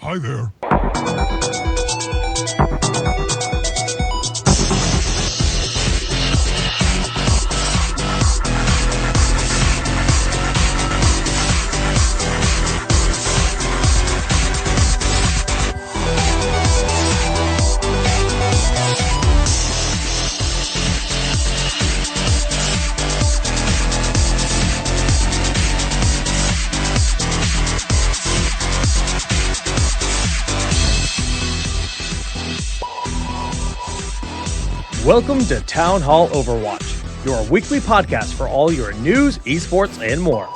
Hi there. Welcome to TownHall Overwatch, your weekly podcast for all your news, esports, and more.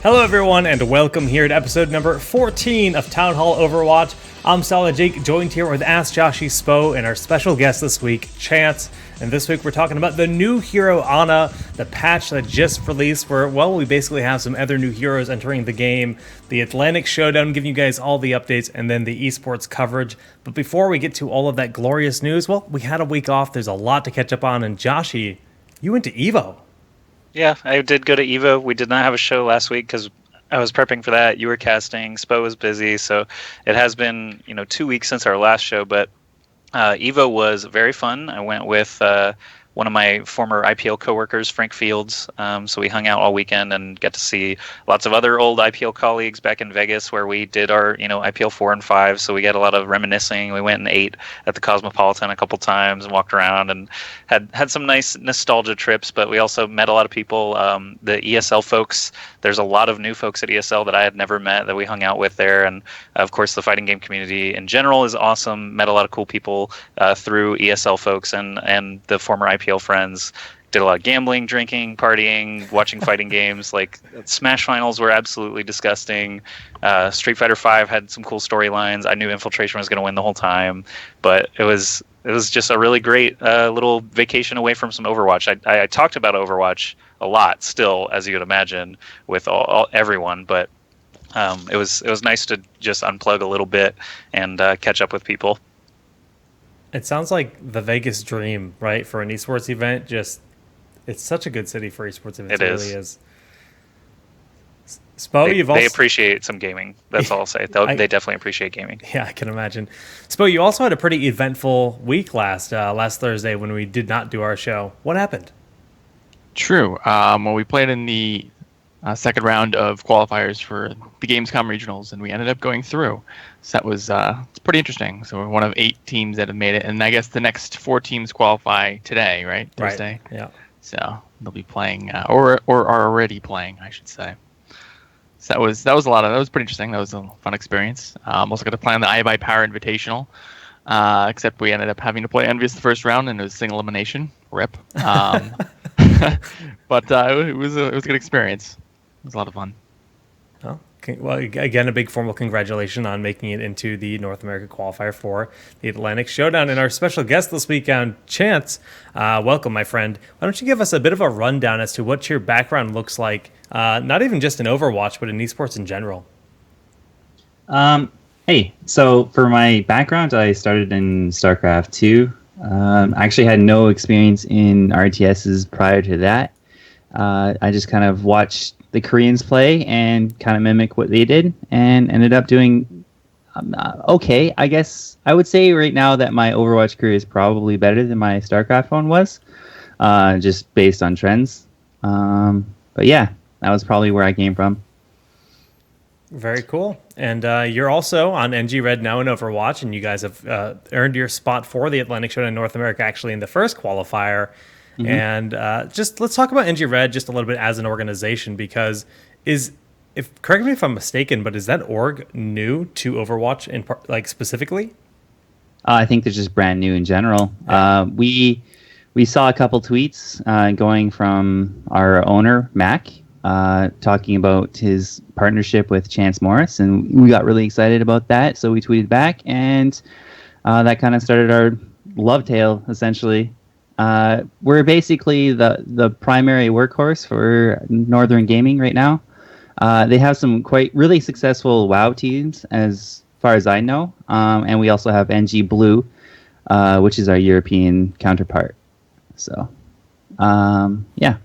Hello everyone, and welcome here to episode number 14 of TownHall Overwatch. I'm Solid Jake, joined here with Ask Joshy Spo and our special guest this week, Chance. And this week we're talking about the new hero, Ana, the patch that just released where, well, we basically have some other new heroes entering the game, the Atlantic Showdown, giving you guys all the updates, and then the esports coverage. But before we get to all of that glorious news, well, we had a week off. There's a lot to catch up on. And Joshy, you went to EVO. Yeah, I did go to EVO. We did not have a show last week because I was prepping for that. You were casting. Spo was busy. So it has been, 2 weeks since our last show. But EVO was very fun. I went with one of my former IPL coworkers, Frank Fields. So we hung out all weekend and got to see lots of other old IPL colleagues back in Vegas where we did our, IPL 4 and 5. So we got a lot of reminiscing. We went and ate at the Cosmopolitan a couple times and walked around and had some nice nostalgia trips. But we also met a lot of people, the ESL folks. There's a lot of new folks at ESL that I had never met that we hung out with there. And of course, the fighting game community in general is awesome. Met a lot of cool people through ESL folks and the former IPL friends. Did a lot of gambling, drinking, partying, watching fighting games. Like Smash finals were absolutely disgusting. Street Fighter V had some cool storylines. I knew Infiltration was going to win the whole time, but it was just a really great little vacation away from some Overwatch. I talked about Overwatch a lot still, as you would imagine, with everyone, but it was nice to just unplug a little bit and catch up with people. It sounds like the Vegas dream, right, for an esports event. It's such a good city for esports events. It really is. Spo, they appreciate some gaming. That's all I'll say. They definitely appreciate gaming. Yeah, I can imagine. Spo, you also had a pretty eventful week last Thursday when we did not do our show. What happened? True. Well, we played in the second round of qualifiers for the Gamescom regionals, and we ended up going through. So that was it's pretty interesting. So we're one of 8 teams that have made it, and I guess the next 4 teams qualify today, right? Thursday. Right. Yeah. So they'll be playing, or are already playing, I should say. So that was that was pretty interesting. That was a fun experience. Also got to play on the iBuy Power Invitational, except we ended up having to play Envious the first round, and it was single elimination. Rip. But it was a good experience. It was a lot of fun. Well, again, a big formal congratulations on making it into the North America qualifier for the Atlantic Showdown. And our special guest this week, Chance, welcome, my friend. Why don't you give us a bit of a rundown as to what your background looks like, not even just in Overwatch, but in esports in general? Hey, so for my background, I started in StarCraft 2. I actually had no experience in RTSs prior to that. I just kind of watched the Koreans play and kind of mimic what they did and ended up doing okay. I guess I would say right now that my Overwatch career is probably better than my StarCraft one was, just based on trends. But yeah, that was probably where I came from. Very cool. And you're also on NG Red now in Overwatch, and you guys have earned your spot for the Atlantic Showdown in North America actually in the first qualifier. Mm-hmm. And just let's talk about NG Red just a little bit as an organization, because correct me if I'm mistaken, but is that org new to Overwatch specifically? I think they're just brand new in general. Yeah. We saw a couple tweets going from our owner Mac talking about his partnership with Chance Morris, and we got really excited about that. So we tweeted back, and that kind of started our love tale essentially. We're basically the primary workhorse for Northern Gaming right now. They have some really successful WoW teams, as far as I know, and we also have NG Blue, which is our European counterpart. So, yeah.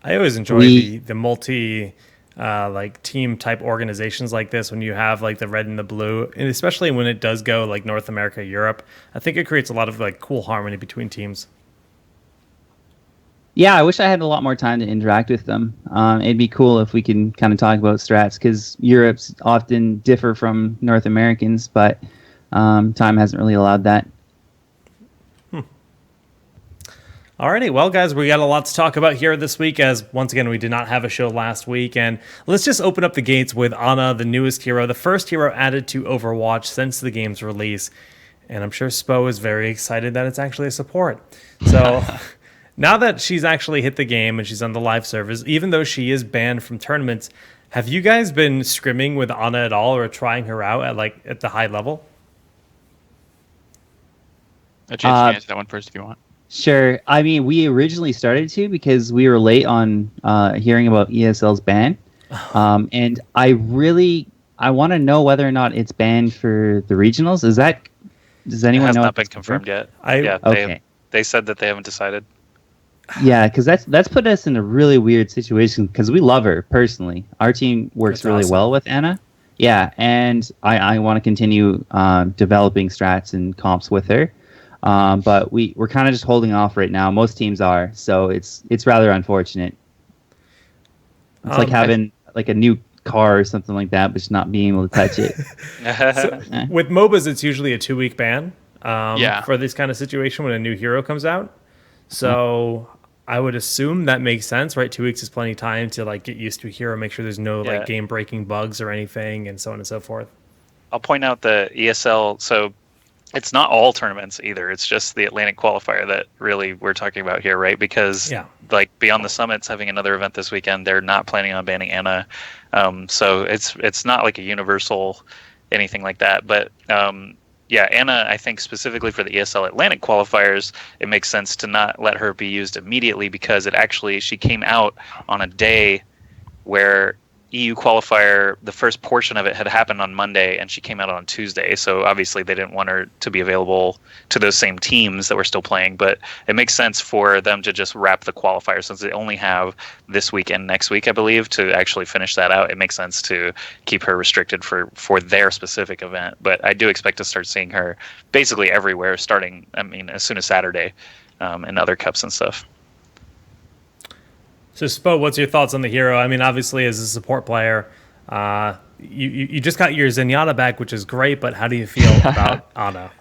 I always enjoy the multi like team type organizations like this, when you have like the red and the blue, and especially when it does go like North America, Europe, I think it creates a lot of like cool harmony between teams. Yeah, I wish I had a lot more time to interact with them. It'd be cool if we can kind of talk about strats, because Europe's often differ from North Americans, but time hasn't really allowed that. Alrighty, well, guys, we got a lot to talk about here this week, as once again we did not have a show last week, and let's just open up the gates with Ana, the newest hero, the first hero added to Overwatch since the game's release, and I'm sure Spo is very excited that it's actually a support. So now that she's actually hit the game and she's on the live servers, even though she is banned from tournaments, have you guys been scrimming with Ana at all, or trying her out at the high level? A chance to answer that one first if you want. Sure. I mean, we originally started to because we were late on hearing about ESL's ban. And I want to know whether or not it's banned for the regionals. Does anyone know? It has not been confirmed yet. Okay. They said that they haven't decided. Yeah, because that's put us in a really weird situation, because we love her personally. Our team works That's really awesome. well with Anna. Yeah, and I want to continue developing strats and comps with her. But we're kind of just holding off right now. Most teams are, so it's rather unfortunate. It's like having like a new car or something like that, but just not being able to touch it. So, with MOBAs, it's usually a 2-week ban Yeah. for this kind of situation when a new hero comes out. So I would assume that makes sense, right? 2 weeks is plenty of time to like get used to a hero, make sure there's no like game-breaking bugs or anything, and so on and so forth. I'll point out the ESL. So it's not all tournaments either. It's just the Atlantic qualifier that really we're talking about here, right? Because like Beyond the Summit's having another event this weekend. They're not planning on banning Anna. So it's not like a universal anything like that. But Anna, I think specifically for the ESL Atlantic qualifiers, it makes sense to not let her be used immediately, because she came out on a day where EU qualifier, the first portion of it had happened on Monday, and she came out on Tuesday. So obviously they didn't want her to be available to those same teams that were still playing. But it makes sense for them to just wrap the qualifier, since they only have this week and next week, I believe, to actually finish that out. It makes sense to keep her restricted for their specific event. But I do expect to start seeing her basically everywhere, starting, as soon as Saturday, and other cups and stuff. So, Spo, what's your thoughts on the hero? I mean, obviously, as a support player, you just got your Zenyatta back, which is great, but how do you feel about Ana?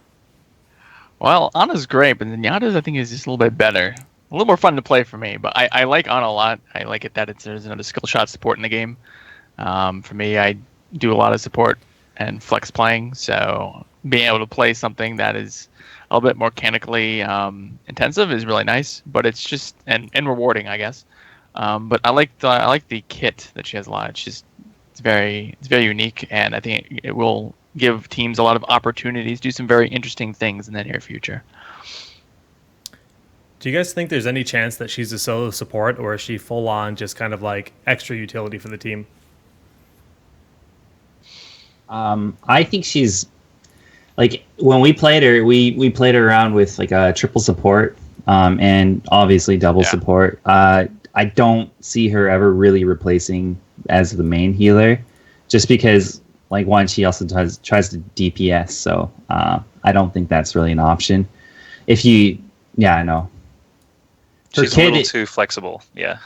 Well, Ana's great, but Zenyatta's I think is just a little bit better. A little more fun to play for me, but I like Ana a lot. I like it that there's another skill shot support in the game. For me, I do a lot of support and flex playing, so being able to play something that is a little bit more mechanically intensive is really nice, but it's just and rewarding, I guess. But I like the kit that she has a lot. It's very unique, and I think it will give teams a lot of opportunities to do some very interesting things in the near future. Do you guys think there's any chance that she's a solo support, or is she full on just kind of like extra utility for the team? I think she's like, when we played her, we played her around with like a triple support, and obviously double support. I don't see her ever really replacing as the main healer, just because, like, one, she also tries to DPS, so I don't think that's really an option. I know. She's a little too flexible, to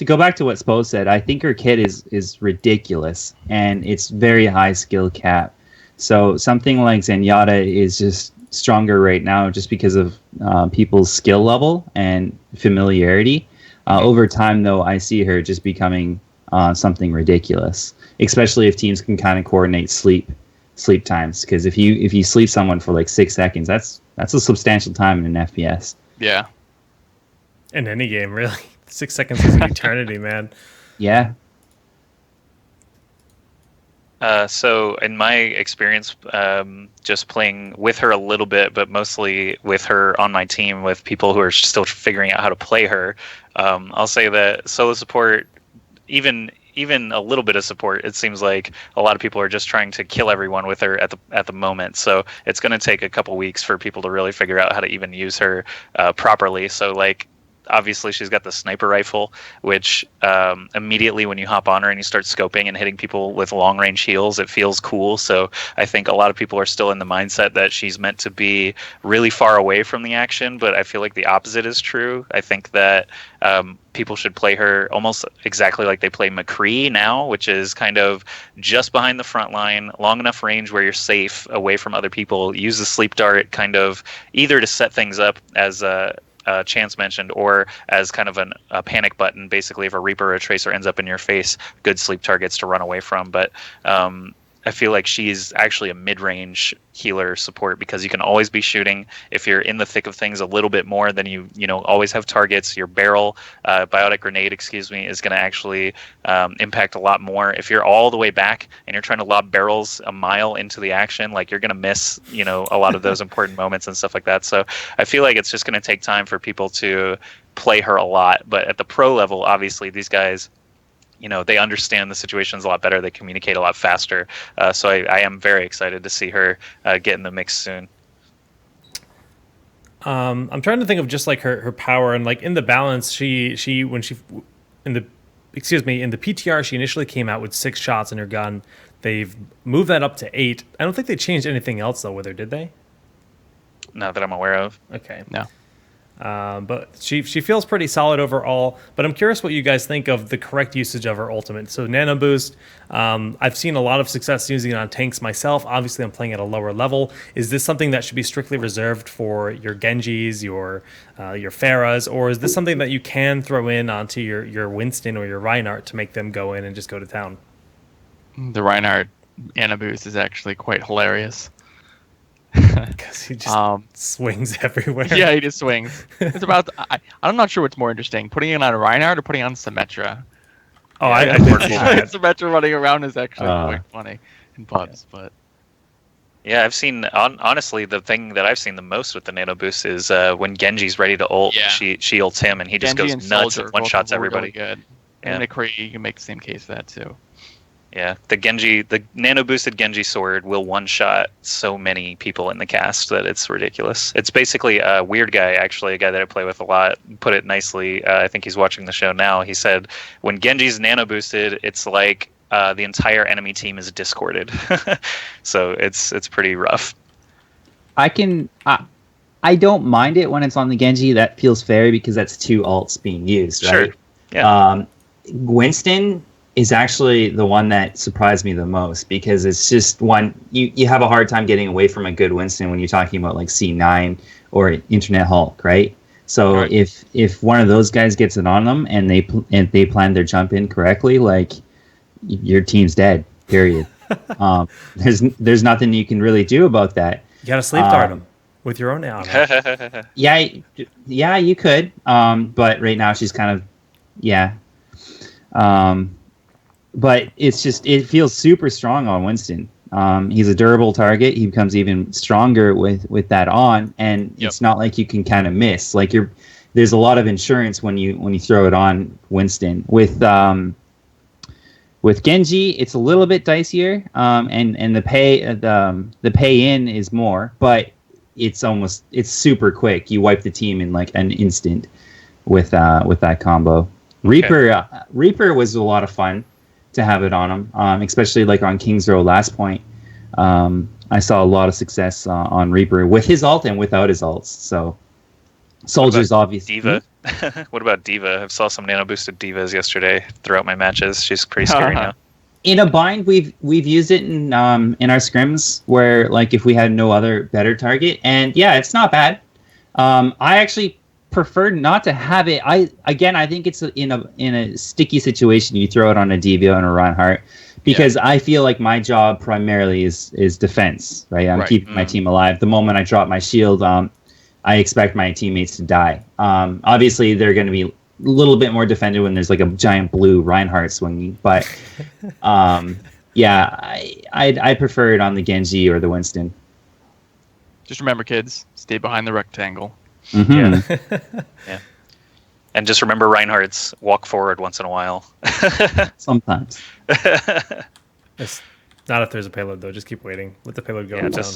go back to what Spo said, I think her kit is ridiculous, and it's very high skill cap. So something like Zenyatta is just stronger right now just because of people's skill level and familiarity. Over time, though, I see her just becoming something ridiculous, especially if teams can kind of coordinate sleep times. Because if you sleep someone for like 6 seconds, that's a substantial time in an FPS. Yeah. In any game, really. 6 seconds is an eternity, man. Yeah. So in my experience, just playing with her a little bit, but mostly with her on my team with people who are still figuring out how to play her, I'll say that solo support, even a little bit of support, it seems like a lot of people are just trying to kill everyone with her at the moment. So it's going to take a couple weeks for people to really figure out how to even use her properly. So like, obviously she's got the sniper rifle, which immediately when you hop on her and you start scoping and hitting people with long range heals, it feels cool. So I think a lot of people are still in the mindset that she's meant to be really far away from the action, but I feel like the opposite is true. I think that people should play her almost exactly like they play McCree now, which is kind of just behind the front line, long enough range where you're safe away from other people. Use the sleep dart kind of either to set things up as Chance mentioned, or as kind of a panic button. Basically, if a Reaper or a Tracer ends up in your face, good sleep targets to run away from. But I feel like she's actually a mid-range healer support because you can always be shooting. If you're in the thick of things a little bit more, then you always have targets. Your barrel, biotic grenade, is going to actually impact a lot more. If you're all the way back and you're trying to lob barrels a mile into the action, like you're going to miss, a lot of those important moments and stuff like that. So I feel like it's just going to take time for people to play her a lot. But at the pro level, obviously, these guys, they understand the situations a lot better. They communicate a lot faster. So I am very excited to see her get in the mix soon. I'm trying to think of just like her power and like in the balance, in the PTR, she initially came out with 6 shots in her gun. They've moved that up to 8. I don't think they changed anything else though with her, did they? Not that I'm aware of. Okay. No. But she feels pretty solid overall. But I'm curious what you guys think of the correct usage of her ultimate. So Nano Boost, I've seen a lot of success using it on tanks myself. Obviously, I'm playing at a lower level. Is this something that should be strictly reserved for your Genjis, your Pharahs, or is this something that you can throw in onto your Winston or your Reinhardt to make them go in and just go to town? The Reinhardt Nano Boost is actually quite hilarious. Because he just swings everywhere. Yeah, he just swings. It's about. I'm not sure what's more interesting: putting it on Reinhardt or putting on Symmetra. Oh, I think Symmetra running around is actually quite funny in pubs, but. Yeah, I've seen, honestly, the thing that I've seen the most with the Nano Boost is when Genji's ready to ult, she ults him, and he just Genji goes nuts and one-shots everybody. Really good. And McCree, you can make the same case for that, too. Yeah, the nano-boosted Genji sword will one-shot so many people in the cast that it's ridiculous. It's basically a weird guy, actually, a guy that I play with a lot, put it nicely. I think he's watching the show now. He said, when Genji's nano-boosted, it's like the entire enemy team is discorded. So it's pretty rough. I don't mind it when it's on the Genji. That feels fair because that's 2 ults being used, right? Sure. Yeah. Winston is actually the one that surprised me the most because it's just one you have a hard time getting away from a good Winston when you're talking about like C9 or Internet Hulk, right? So right. if one of those guys gets it on them and they plan their jump in correctly, like your team's dead. Period. There's nothing you can really do about that. You gotta sleep dart them with your own ammo. Yeah, you could. But right now she's kind of but it feels super strong on Winston. He's a durable target. He becomes even stronger with that on, and It's not like you can kind of miss. Like there's a lot of insurance when you throw it on Winston. With Genji, it's a little bit dicier, and the pay in is more, but it's super quick. You wipe the team in like an instant with that combo. Okay. Reaper was a lot of fun to have it on him, especially like on King's Row last point. I saw a lot of success on Reaper with his ult and without his ults. So Soldier's obviously. Diva. What about Diva? I saw some nano boosted Divas yesterday throughout my matches. She's pretty scary now. In a bind, we've used it in our scrims where like if we had no other better target, and yeah, it's not bad. I actually prefer not to have it. I think it's in a sticky situation. You throw it on a Diva and a Reinhardt because I feel like my job primarily is defense. Right, I'm keeping my team alive. The moment I drop my shield, I expect my teammates to die. Obviously, they're going to be a little bit more defended when there's like a giant blue Reinhardt swinging. But I prefer it on the Genji or the Winston. Just remember, kids, stay behind the rectangle. Mm-hmm. Yeah. And just remember Reinhardt's walk forward once in a while. Sometimes. It's not if there's a payload, though. Just keep waiting. Let the payload go down.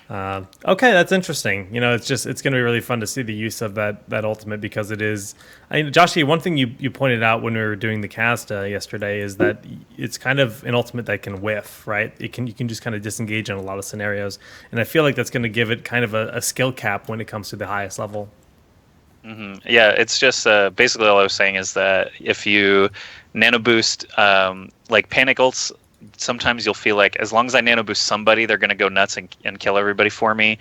Okay, that's interesting. It's going to be really fun to see the use of that ultimate because it is. Joshy, one thing you pointed out when we were doing the cast yesterday is that it's kind of an ultimate that can whiff, right? You can just kind of disengage in a lot of scenarios, and I feel like that's going to give it kind of a skill cap when it comes to the highest level. Mm-hmm. Yeah, it's just basically all I was saying is that if you nano boost like panic ults, sometimes you'll feel like as long as I nano boost somebody, they're going to go nuts and kill everybody for me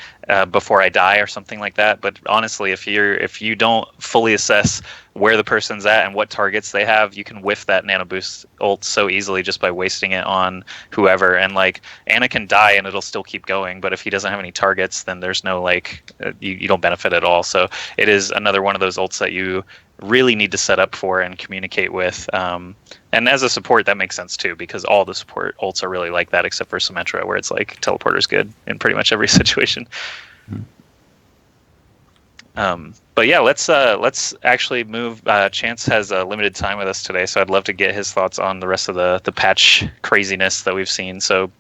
before I die or something like that. But honestly, if you don't fully assess where the person's at and what targets they have, you can whiff that nano boost ult so easily just by wasting it on whoever. And like Anna can die and it'll still keep going, but if he doesn't have any targets, then there's no you don't benefit at all. So it is another one of those ults that you really need to set up for and communicate with. And as a support, that makes sense too, because all the support ults are really like that, except for Symmetra, where it's like teleporter's good in pretty much every situation. But yeah, let's actually move. Chance has limited time with us today, so I'd love to get his thoughts on the rest of the patch craziness that we've seen. So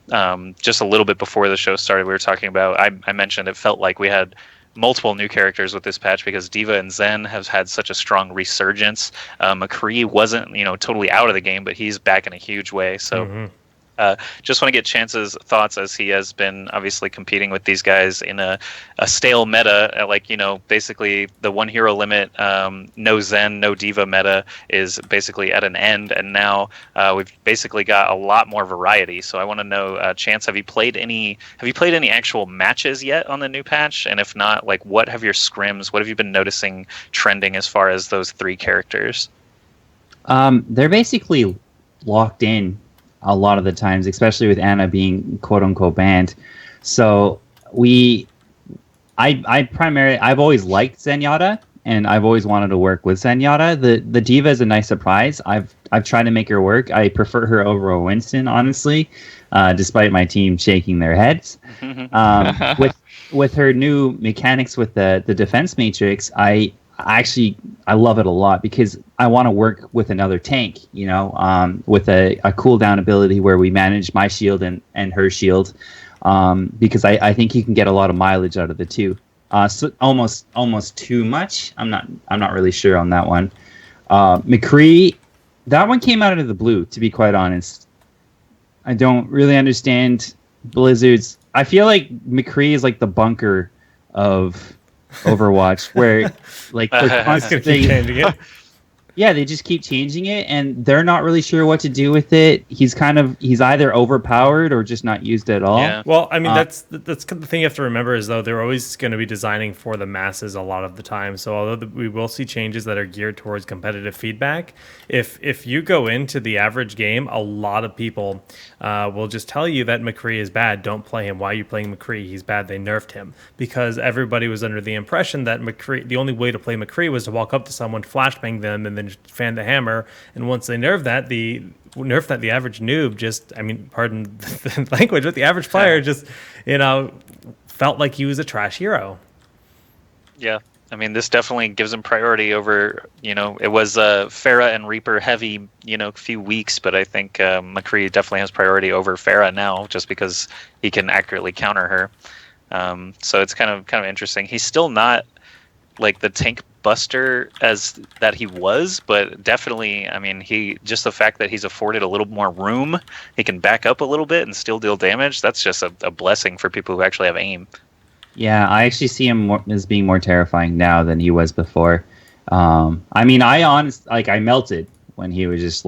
just a little bit before the show started, we were talking about. I mentioned it felt like we had multiple new characters with this patch because Diva and Zen have had such a strong resurgence. McCree wasn't totally out of the game, but he's back in a huge way. So just want to get Chance's thoughts as he has been obviously competing with these guys in a stale meta. Basically the one hero limit, no Zen, no Diva meta is basically at an end, and now we've basically got a lot more variety. So I want to know, Chance, have you played any actual matches yet on the new patch? And if not, what have your scrims? What have you been noticing trending as far as those three characters? They're basically locked in a lot of the times, especially with Anna being quote unquote banned. So I've always liked Zenyatta, and I've always wanted to work with Zenyatta. The Diva is a nice surprise. I've tried to make her work. I prefer her over Winston, honestly, despite my team shaking their heads. With her new mechanics with the defense matrix, I love it a lot because I want to work with another tank, with a cooldown ability where we manage my shield and her shield, because I think you can get a lot of mileage out of the two. So almost too much. I'm not really sure on that one. McCree, that one came out of the blue, to be quite honest. I don't really understand Blizzard's. I feel like McCree is like the bunker of Overwatch, where they're constantly changing it. Yeah, they just keep changing it, and they're not really sure what to do with it. He's either overpowered or just not used at all. Yeah. Well, I mean, that's the thing you have to remember is, though, they're always going to be designing for the masses a lot of the time. So although we will see changes that are geared towards competitive feedback, if you go into the average game, a lot of people will just tell you that McCree is bad. Don't play him. Why are you playing McCree? He's bad. They nerfed him. Because everybody was under the impression that the only way to play McCree was to walk up to someone, flashbang them, and then just fan the hammer. And once they nerfed that, the average noob just, pardon the language, but the average player just, felt like he was a trash hero. Yeah. This definitely gives him priority over, it was Pharah and Reaper heavy, few weeks, but I think McCree definitely has priority over Pharah now just because he can accurately counter her. So it's kind of interesting. He's still not like the tank buster as that he was, but definitely, the fact that he's afforded a little more room, he can back up a little bit and still deal damage. That's just a blessing for people who actually have aim. Yeah, I actually see him as being more terrifying now than he was before. I melted when he was just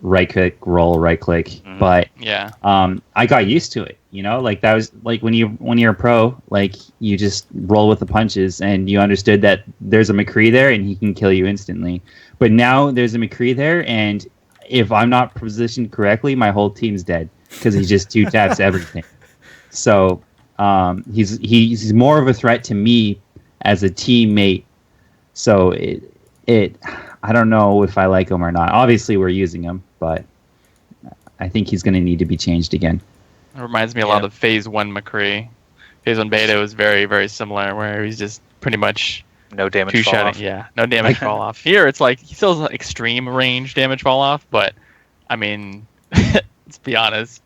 right click, roll, right click. But yeah, I got used to it. That was when you're a pro, you just roll with the punches, and you understood that there's a McCree there and he can kill you instantly. But now there's a McCree there, and if I'm not positioned correctly, my whole team's dead because he just two taps everything. So he's more of a threat to me as a teammate. So I don't know if I like him or not. Obviously, we're using him, but I think he's going to need to be changed again. It reminds me a lot of Phase 1 McCree. Phase 1 beta was very, very similar, where he's just pretty much no damage fall off. Yeah, no damage fall off. Here, it's he still has extreme range damage fall off, but let's be honest,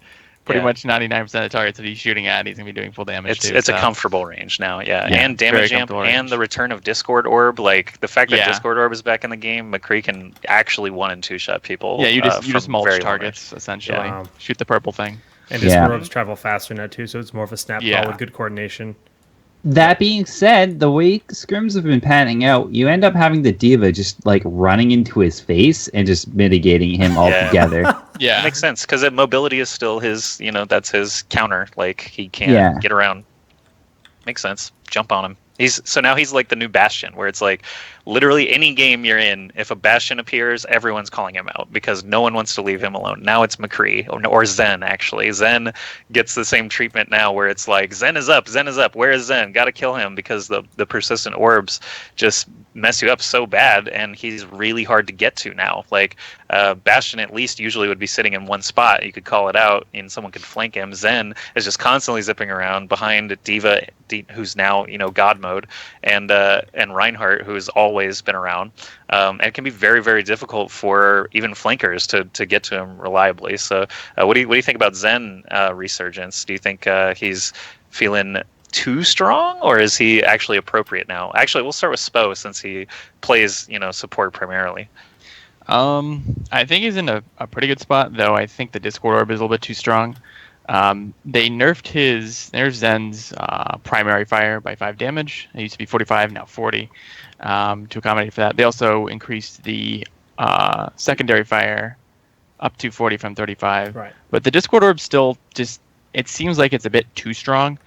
pretty much 99% of the targets that he's shooting at, he's going to be doing full damage too. It's a comfortable range now, Yeah, and damage amp comfortable range. and the return of Discord Orb, like the fact that Yeah. Discord Orb is back in the game, McCree can actually 1 and 2 shot people. Yeah, you just from mulch very long targets essentially. Yeah. Shoot the purple thing. And Discord Orbs travel faster now too, so it's more of a snap Yeah. call with good coordination. That being said, the way scrims have been panning out, you end up having the diva just like running into his face and just mitigating him altogether. Yeah, Makes sense because mobility is still his, that's his counter. Like he can't get around. Makes sense. Jump on him. Now he's like the new Bastion, where it's like literally any game you're in, if a Bastion appears, everyone's calling him out because no one wants to leave him alone. Now it's McCree or Zen, actually. Zen gets the same treatment now where it's like, Zen is up. Where is Zen? Got to kill him because the persistent orbs just mess you up so bad, and he's really hard to get to now. Like Bastion at least usually would be sitting in one spot. You could call it out and someone could flank him. Zen is just constantly zipping around behind Diva, who's now, God mode, and Reinhardt, who's always been around. And it can be very, very difficult for even flankers to get to him reliably. So what do you think about Zen resurgence? Do you think he's feeling too strong, or is he actually appropriate now? Actually, we'll start with Spo since he plays, support primarily. I think he's in a pretty good spot, though. I think the Discord Orb is a little bit too strong. They nerfed Zen's primary fire by 5 damage. It used to be 45, now 40, to accommodate for that. They also increased the secondary fire up to 40 from 35. Right. But the Discord Orb still it seems like it's a bit too strong.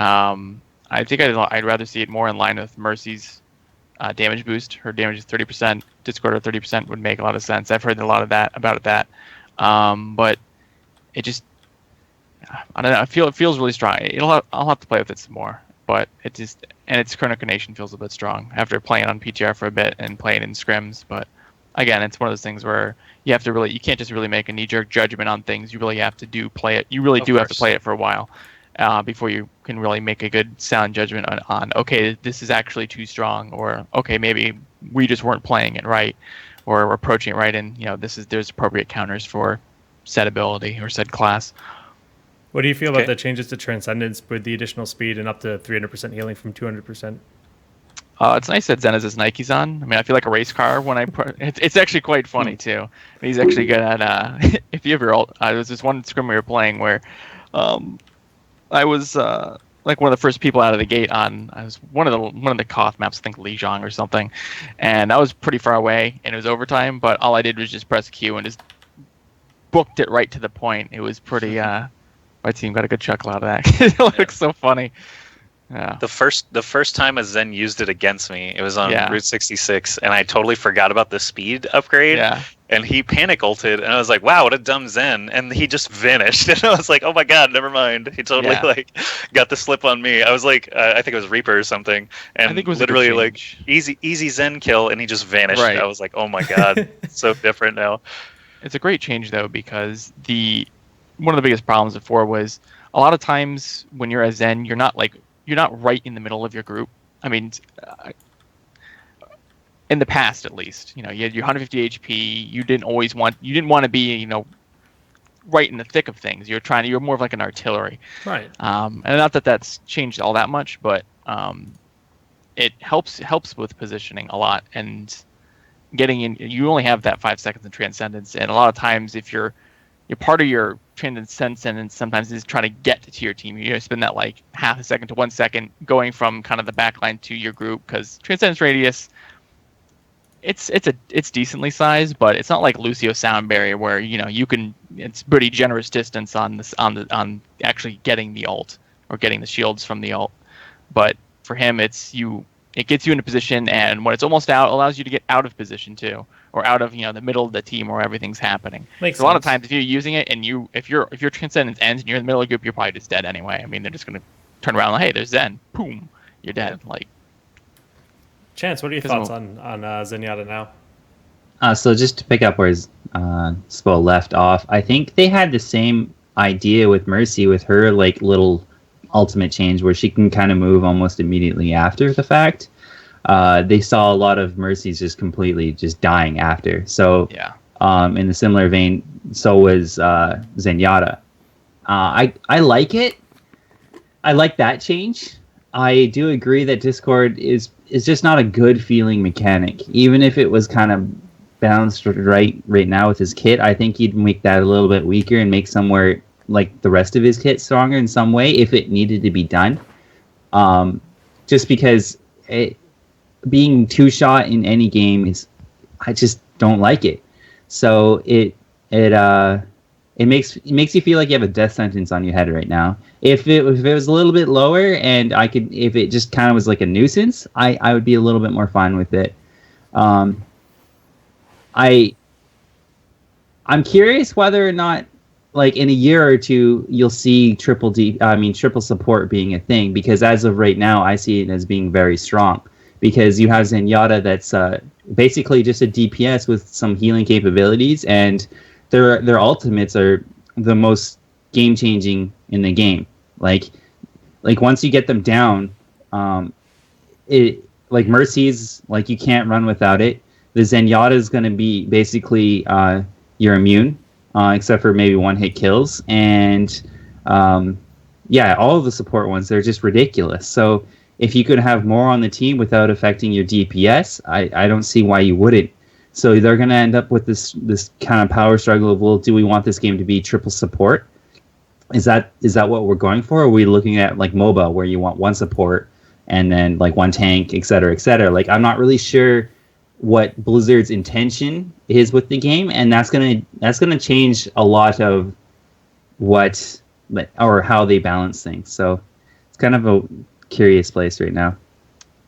I think I'd rather see it more in line with Mercy's damage boost. Her damage is 30%. Discord Orb 30% would make a lot of sense. I've heard a lot of about that. But it just, I don't know. It feels really strong. I'll have to play with it some more, but its coordination feels a bit strong after playing on PTR for a bit and playing in scrims. But again, it's one of those things where you can't just really make a knee-jerk judgment on things. You really have to play it. You really have to play it for a while before you can really make a good sound judgment on okay, this is actually too strong, or okay, maybe we just weren't playing it right, or we're approaching it right, and there's appropriate counters for said ability or said class. What do you feel about the changes to Transcendence with the additional speed and up to 300% healing from 200%? It's nice that Zen has his Nikes on. I mean, I feel like a race car when it's actually quite funny too. He's actually good at if you ever. There was this one scrim we were playing where, I was like one of the first people out of the gate on. I was one of the Koth maps, I think Lijiang or something, and I was pretty far away and it was overtime. But all I did was just press Q and just booked it right to the point. It was pretty. My team got a good chuckle out of that. It looks so funny. Yeah. The first time a Zen used it against me, it was on Route 66, and I totally forgot about the speed upgrade. Yeah. And he panic ulted, and I was like, "Wow, what a dumb Zen!" And he just vanished, and I was like, "Oh my god, never mind." He totally got the slip on me. I was like, I think it was Reaper or something, and I think it was literally like easy Zen kill, and he just vanished. Right. I was like, "Oh my god, it's so different now." It's a great change though, because one of the biggest problems before was a lot of times when you're a Zen, you're not right in the middle of your group. I mean, in the past at least, you had your 150 HP. You didn't want to be, right in the thick of things. You're more of like an artillery. Right. And not that that's changed all that much, but it helps with positioning a lot and getting in. You only have that 5 seconds in Transcendence, and a lot of times if you're part of your Transcendence sometimes is trying to get to your team. You spend that like half a second to 1 second going from kind of the back line to your group, because Transcendence radius, it's decently sized, but it's not like Lucio Sound Barrier where it's pretty generous distance on actually getting the ult or getting the shields from the ult. But for him, it gets you in a position, and when it's almost out, allows you to get out of position too, or out of the middle of the team where everything's happening. Makes a lot of sense. times, if you're using it and if your Transcendence ends and you're in the middle of the group, you're probably just dead anyway. I mean, they're just gonna turn around like, hey, there's Zen, boom, you're dead. Like, Chance, what are your thoughts on Zenyatta now? So just to pick up where Spo left off, I think they had the same idea with Mercy with her like little ultimate change where she can kind of move almost immediately after the fact. They saw a lot of Mercies just completely just dying after. So in the similar vein, so was Zenyatta. I like it. I like that change. I do agree that Discord is just not a good feeling mechanic. Even if it was kind of balanced right now with his kit, I think he'd make that a little bit weaker and make somewhere like the rest of his kit stronger in some way if it needed to be done. Just because being two shot in any game I just don't like it. So it makes you feel like you have a death sentence on your head right now. If it was a little bit lower and if it just kind of was like a nuisance, I would be a little bit more fine with it. I'm curious whether or not, like in a year or two, you'll see triple support being a thing, because as of right now, I see it as being very strong, because you have Zenyatta that's basically just a DPS with some healing capabilities, and their ultimates are the most game changing in the game. Like once you get them down, like Mercy's, like you can't run without it. The Zenyatta is going to be basically you're immune, except for maybe one hit kills, and all of the support ones, they're just ridiculous. So if you could have more on the team without affecting your DPS, I don't see why you wouldn't. So they're going to end up with this kind of power struggle of, well, do we want this game to be triple support? Is that what we're going for? Or are we looking at like MOBA, where you want one support and then like one tank, et cetera, et cetera? Like, I'm not really sure what Blizzard's intention is with the game, and that's gonna change a lot of how they balance things. So it's kind of a curious place right now.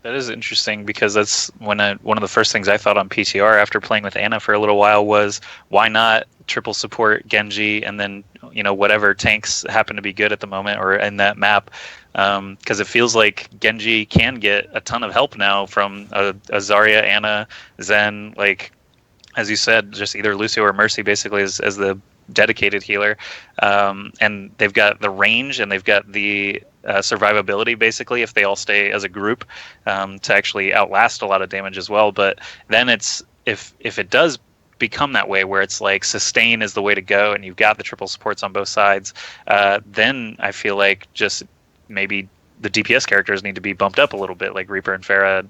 That is interesting, because that's one of the first things I thought on PTR after playing with Anna for a little while was, why not triple support Genji and then whatever tanks happen to be good at the moment or in that map, because it feels like Genji can get a ton of help now from a Zarya, Anna, Zen, like as you said, just either Lucio or Mercy basically as the dedicated healer, and they've got the range and they've got the survivability basically if they all stay as a group, to actually outlast a lot of damage as well. But then it's if it does become that way where it's like sustain is the way to go and you've got the triple supports on both sides, then I feel like just maybe the DPS characters need to be bumped up a little bit, like Reaper and Pharah,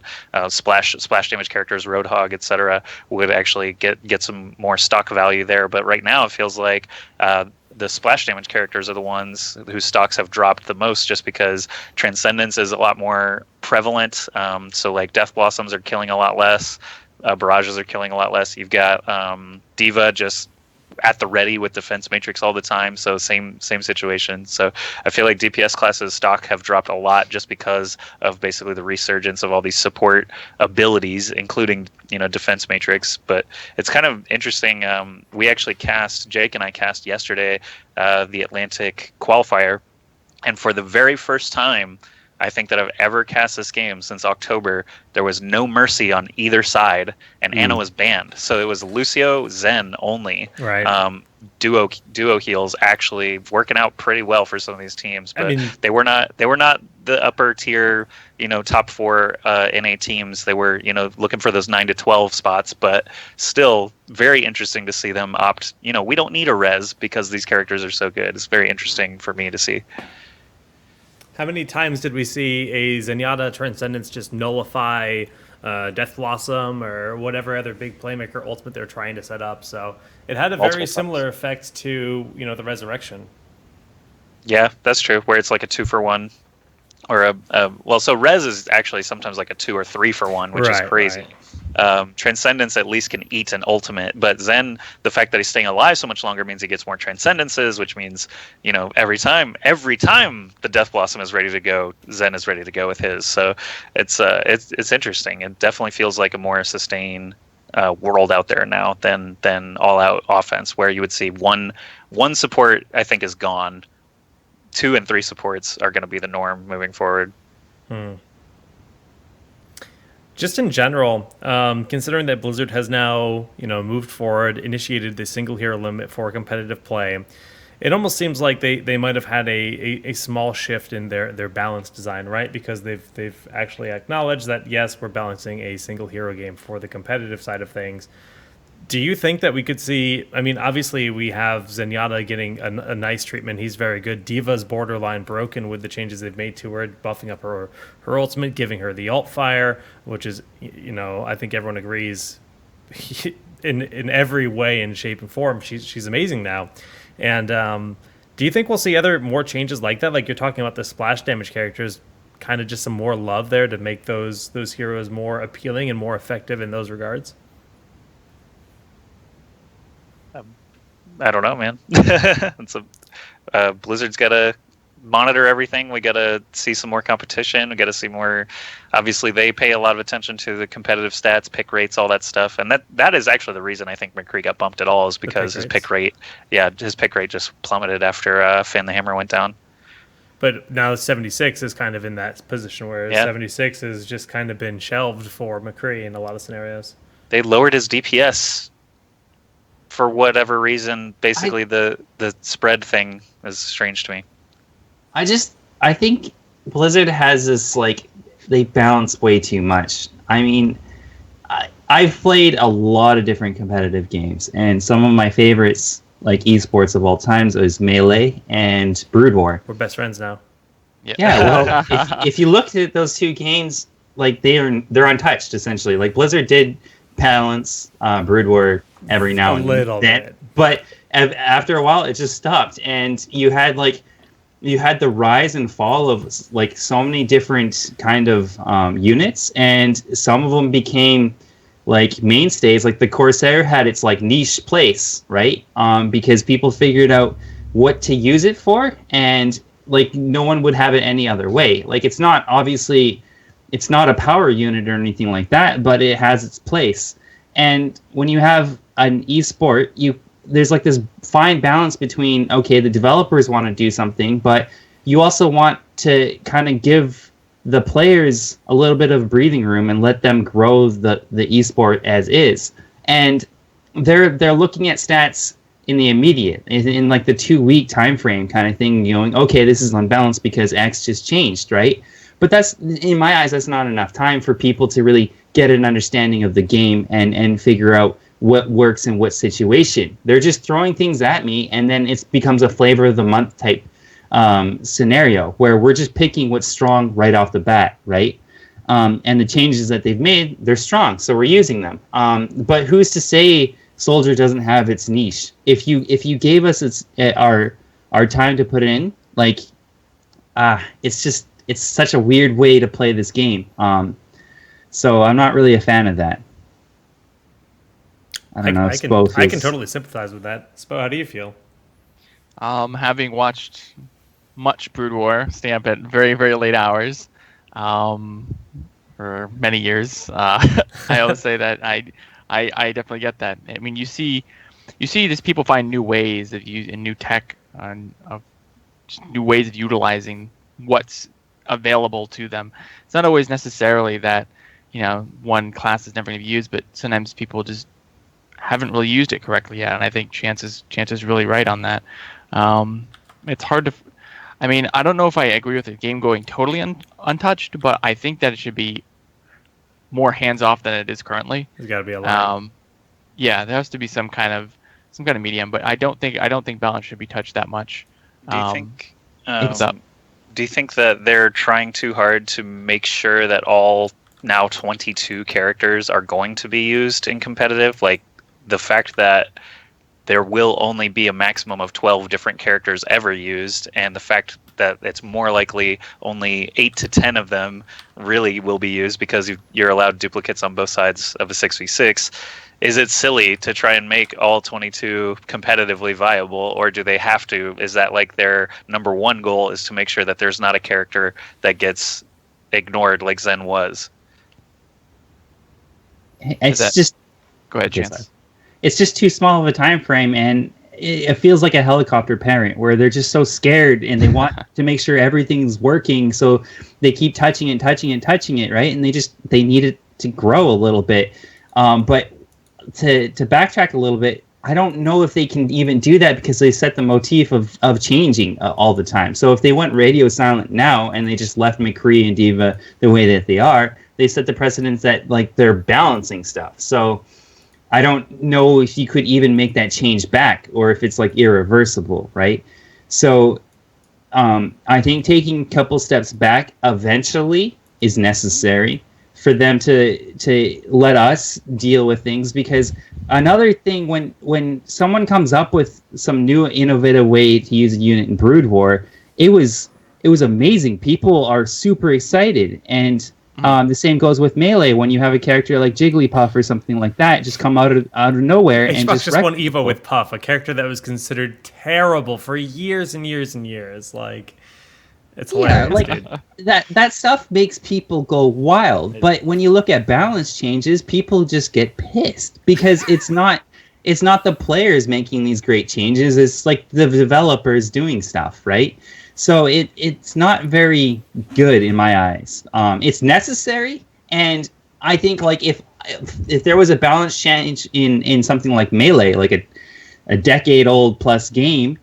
splash damage characters, Roadhog, etc. would actually get some more stock value there. But right now it feels like the splash damage characters are the ones whose stocks have dropped the most, just because Transcendence is a lot more prevalent. So like Death Blossoms are killing a lot less, Barrages are killing a lot less. You've got Diva just at the ready with Defense Matrix all the time, so same situation. So I feel like DPS classes stock have dropped a lot just because of basically the resurgence of all these support abilities, including Defense Matrix. But it's kind of interesting. We actually Jake and I cast yesterday the Atlantic qualifier, and for the very first time I think that I've ever cast this game since October, there was no Mercy on either side, and Anna was banned. So it was Lucio, Zen only. Right. Duo heals actually working out pretty well for some of these teams, but they were not the upper tier, top 4 NA teams. They were looking for those 9 to 12 spots, but still very interesting to see them opt. We don't need a res because these characters are so good. It's very interesting for me to see. How many times did we see a Zenyatta Transcendence just nullify Death Blossom or whatever other big playmaker ultimate they're trying to set up? So it had a very similar effect to the Resurrection. Yeah, that's true. Where it's like a 2-for-1, or so Res is actually sometimes like a 2 or 3-for-1, which is crazy. Right. Transcendence at least can eat an ultimate, but Zen, the fact that he's staying alive so much longer means he gets more Transcendences, which means every time the Death Blossom is ready to go, Zen is ready to go with his. So it's interesting. It definitely feels like a more sustained world out there now than all out offense, where you would see one support I think is gone. 2 and 3 supports are going to be the norm moving forward. Just in general, considering that Blizzard has now, moved forward, initiated the single hero limit for competitive play, it almost seems like they might have had a small shift in their balance design, right? Because they've actually acknowledged that, yes, we're balancing a single hero game for the competitive side of things. Do you think that we could see? I mean, obviously we have Zenyatta getting a nice treatment. He's very good. Diva's borderline broken with the changes they've made to her, buffing up her ultimate, giving her the alt fire, which is, I think everyone agrees, in every way, in shape and form, she's amazing now. And do you think we'll see more changes like that? Like you're talking about the splash damage characters, kind of just some more love there to make those heroes more appealing and more effective in those regards. I don't know, man. Blizzard's got to monitor everything. We got to see some more competition. We got to see more. Obviously, they pay a lot of attention to the competitive stats, pick rates, all that stuff. And that is actually the reason I think McCree got bumped at all, is because his pick rate just plummeted after Fan the Hammer went down. But now 76 is kind of in that position where 76 has just kind of been shelved for McCree in a lot of scenarios. They lowered his DPS for whatever reason. Basically, the spread thing is strange to me. I think Blizzard has this, like, they balance way too much. I mean, I've played a lot of different competitive games, and some of my favorites, like esports of all times, is Melee and Brood War. We're best friends now. Yeah, well, if you looked at those two games, like they're untouched essentially. Like Blizzard did balance Brood War every now and then, but after a while it just stopped, and you had the rise and fall of like so many different kind of units, and some of them became like mainstays. Like the Corsair had its like niche place, right? Because people figured out what to use it for, and like no one would have it any other way. Like it's not a power unit or anything like that, but it has its place. And when you have an esport, there's like this fine balance between, okay, the developers want to do something, but you also want to kind of give the players a little bit of breathing room and let them grow the esport as is. And they're looking at stats in the immediate, in like the 2-week time frame kind of thing, going, okay, this is unbalanced because X just changed, right? But that's, in my eyes, that's not enough time for people to really get an understanding of the game and figure out what works in what situation. They're just throwing things at me, and then it becomes a flavor of the month type scenario where we're just picking what's strong right off the bat, right? And the changes that they've made, they're strong, so we're using them. But who's to say Soldier doesn't have its niche? If you gave us our time to put in, like, it's such a weird way to play this game. So I'm not really a fan of that. I don't know. I can totally sympathize with that. Spo, how do you feel? Having watched much Brood War, stay up at very, very late hours for many years, I always say that I definitely get that. I mean, you see these people find new ways of using new tech, of new ways of utilizing what's available to them. It's not always necessarily that one class is never going to be used, but sometimes people just haven't really used it correctly yet, and I think Chance is really right on that. It's hard to. I mean, I don't know if I agree with the game going totally untouched, but I think that it should be more hands off than it is currently. There's got to be a line. Yeah, there has to be some kind of medium, but I don't think balance should be touched that much. Do you think? Do you think that they're trying too hard to make sure that all now 22 characters are going to be used in competitive? Like the fact that there will only be a maximum of 12 different characters ever used, and the fact that it's more likely only 8 to 10 of them really will be used because you're allowed duplicates on both sides of a 6v6. Is it silly to try and make all 22 competitively viable, or do they have to? Is that like their number one goal, is to make sure that there's not a character that gets ignored like Zen was? Go ahead, Chance. It's just too small of a time frame, and it feels like a helicopter parent where they're just so scared and they want to make sure everything's working, so they keep touching it, right? And they need it to grow a little bit. But to backtrack a little bit, I don't know if they can even do that because they set the motif of changing all the time. So if they went radio silent now and they just left McCree and Diva the way that they are, they set the precedence that like they're balancing stuff. So I don't know if you could even make that change back, or if it's like irreversible, right? So I think taking a couple steps back eventually is necessary for them to let us deal with things. Because another thing, when someone comes up with some new innovative way to use a unit in Brood War, it was amazing. People are super excited, and the same goes with Melee. When you have a character like Jigglypuff or something like that just come out of nowhere and just won Evo with Puff, a character that was considered terrible for years and years and years. Like, it's hilarious, like dude. that stuff makes people go wild. But when you look at balance changes, people just get pissed because it's not the players making these great changes. It's like the developers doing stuff, right? So it's not very good in my eyes. It's necessary, and I think like if there was a balance change in something like Melee, like a decade-old plus game,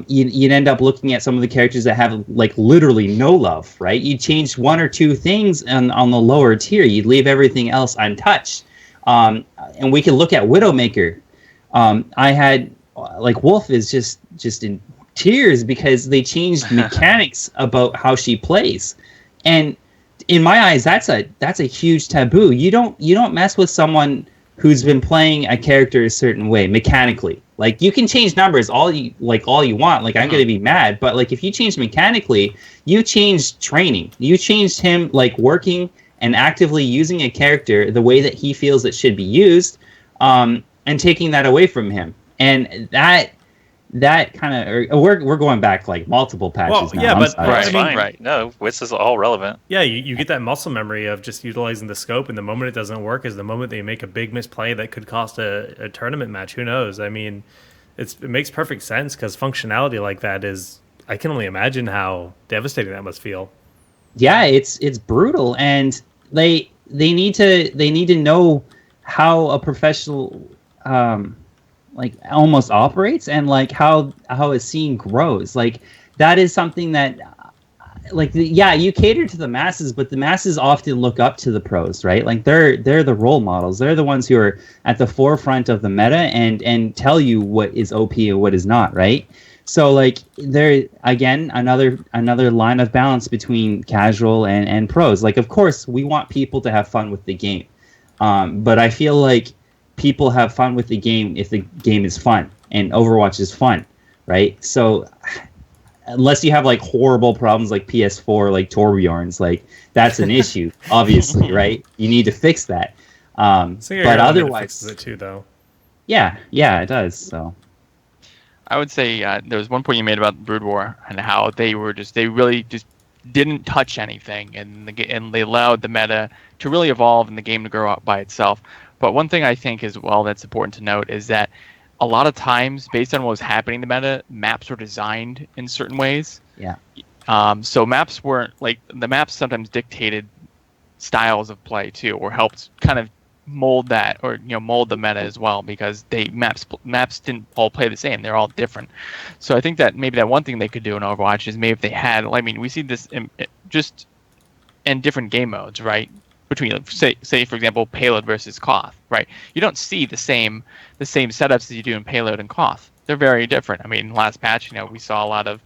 you'd end up looking at some of the characters that have like literally no love, right? You change one or two things on the lower tier. You'd leave everything else untouched. And we can look at Widowmaker. I had like Wolf is just in tears because they changed mechanics about how she plays, and in my eyes that's a huge taboo. You don't mess with someone who's been playing a character a certain way mechanically. Like, you can change numbers all you want, like I'm gonna be mad, but like if you change mechanically, you changed training, you changed him like working and actively using a character the way that he feels it should be used, and taking that away from him. And that kind of, we're going back like multiple patches now. Yeah, but right, right. No, this is all relevant. Yeah, you get that muscle memory of just utilizing the scope, and the moment it doesn't work is the moment that you make a big misplay that could cost a tournament match. Who knows? I mean, it makes perfect sense because functionality like that is, I can only imagine how devastating that must feel. Yeah, it's brutal, and they need to know how a professional like almost operates, and like how a scene grows. Like, that is something that like you cater to the masses, but the masses often look up to the pros, right? Like they're the role models. They're the ones who are at the forefront of the meta and tell you what is OP and what is not, right? So like, there again, another line of balance between casual and pros. Like, of course we want people to have fun with the game, but I feel like people have fun with the game if the game is fun, and Overwatch is fun, right? So unless you have like horrible problems like PS4, like Torbjorn's, like that's an issue, obviously, right? You need to fix that. But otherwise, fixes it too, though. Yeah, it does. So I would say there was one point you made about Brood War and how they really just didn't touch anything, and they allowed the meta to really evolve and the game to grow up by itself. But one thing I think as well that's important to note is that a lot of times, based on what was happening in the meta, maps were designed in certain ways. Yeah. So maps weren't like, the maps sometimes dictated styles of play too, or helped kind of mold that, or mold the meta as well, because maps didn't all play the same. They're all different. So I think that maybe that one thing they could do in Overwatch is maybe if they had, I mean, we see this just in different game modes, right? Between say for example Payload versus Koth, right? You don't see the same setups as you do in Payload and Koth. They're very different. I mean, last patch, we saw a lot of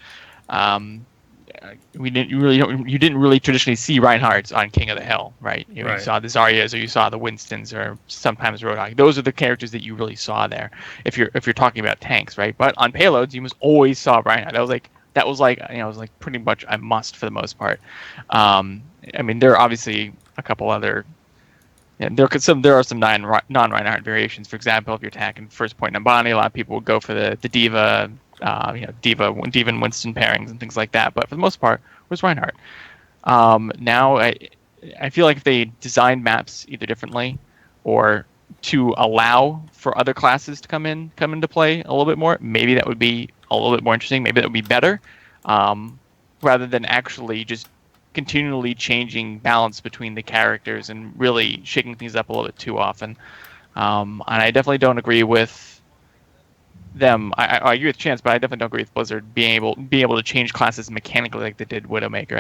you didn't really traditionally see Reinhardts on King of the Hill, right? You saw the Zaryas, or you saw the Winstons, or sometimes Roadhog. Those are the characters that you really saw there. If you're talking about tanks, right? But on Payloads, you almost always saw Reinhardt. That was like pretty much a must for the most part. I mean, there are obviously a couple other. Yeah, there are some non-Reinhardt variations. For example, if you're attacking first point Nambani, a lot of people would go for the Diva, Diva and Winston pairings and things like that. But for the most part, it was Reinhardt. Now I feel like if they designed maps either differently, or to allow for other classes to come into play a little bit more, maybe that would be a little bit more interesting. Maybe that would be better, rather than actually just continually changing balance between the characters and really shaking things up a little bit too often. And I definitely don't agree with them. I agree with Chance, but I definitely don't agree with Blizzard being able to change classes mechanically like they did Widowmaker.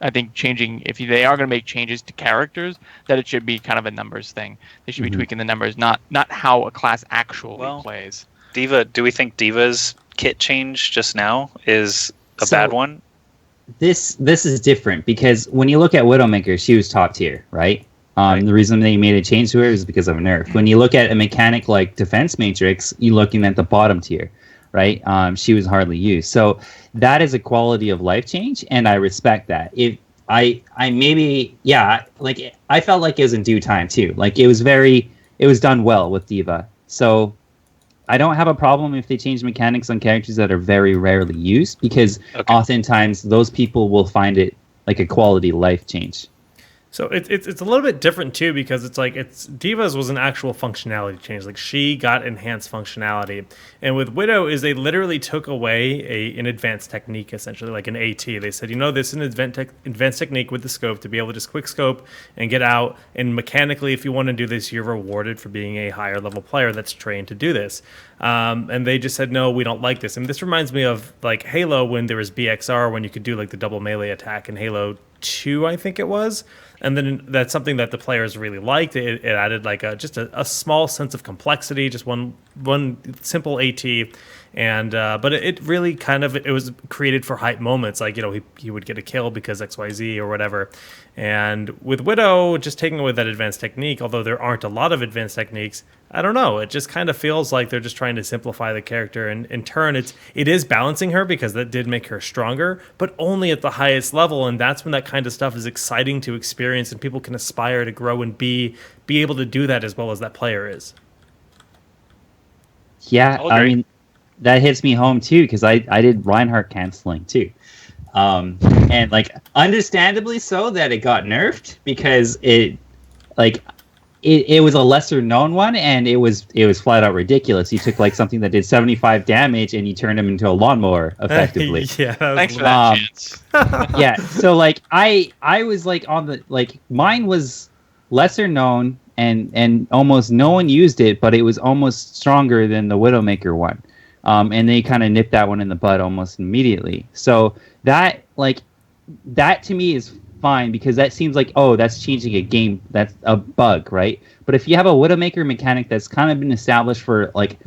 I think changing, if they are going to make changes to characters, that it should be kind of a numbers thing. They should be tweaking the numbers, not how a class actually plays. D.Va, do we think D.Va's kit change just now is a bad one? This is different because when you look at Widowmaker, she was top tier, right? The reason they made a change to her is because of a nerf. When you look at a mechanic like Defense Matrix, you're looking at the bottom tier, right? She was hardly used. So that is a quality of life change, and I respect that. I felt like it was in due time too. Like it was done well with D.Va. So I don't have a problem if they change mechanics on characters that are very rarely used, because oftentimes those people will find it like a quality life change. So it's a little bit different too, because it's like D.Va's was an actual functionality change. Like she got enhanced functionality, and with Widow is they literally took away an advanced technique, essentially like an AT. They said, this is an advanced technique with the scope to be able to just quick scope and get out. And mechanically, if you want to do this, you're rewarded for being a higher level player that's trained to do this. And they just said, no, we don't like this. And this reminds me of like Halo, when there was BXR, when you could do like the double melee attack in Halo 2, I think it was. And then that's something that the players really liked. It added like just a small sense of complexity, just one simple AT. And but it really it was created for hype moments, like he would get a kill because XYZ or whatever. And with Widow, just taking away that advanced technique, although there aren't a lot of advanced techniques, I don't know, it just kind of feels like they're just trying to simplify the character. And in turn, it is balancing her, because that did make her stronger, but only at the highest level. And that's when that kind of stuff is exciting to experience, and people can aspire to grow and be able to do that as well as that player is. Yeah, I mean, that hits me home too, because I did Reinhardt canceling too. And like understandably so that it got nerfed, because it was a lesser known one, and it was flat out ridiculous. You took like something that did 75 damage and you turned him into a lawnmower effectively. Thanks for that chance. Yeah, so like I was like on the mine was lesser known, and almost no one used it, but it was almost stronger than the Widowmaker one. And they kind of nipped that one in the bud almost immediately. So that to me is fine, because that seems like, that's changing a game, that's a bug, right? But if you have a Widowmaker mechanic that's kind of been established for like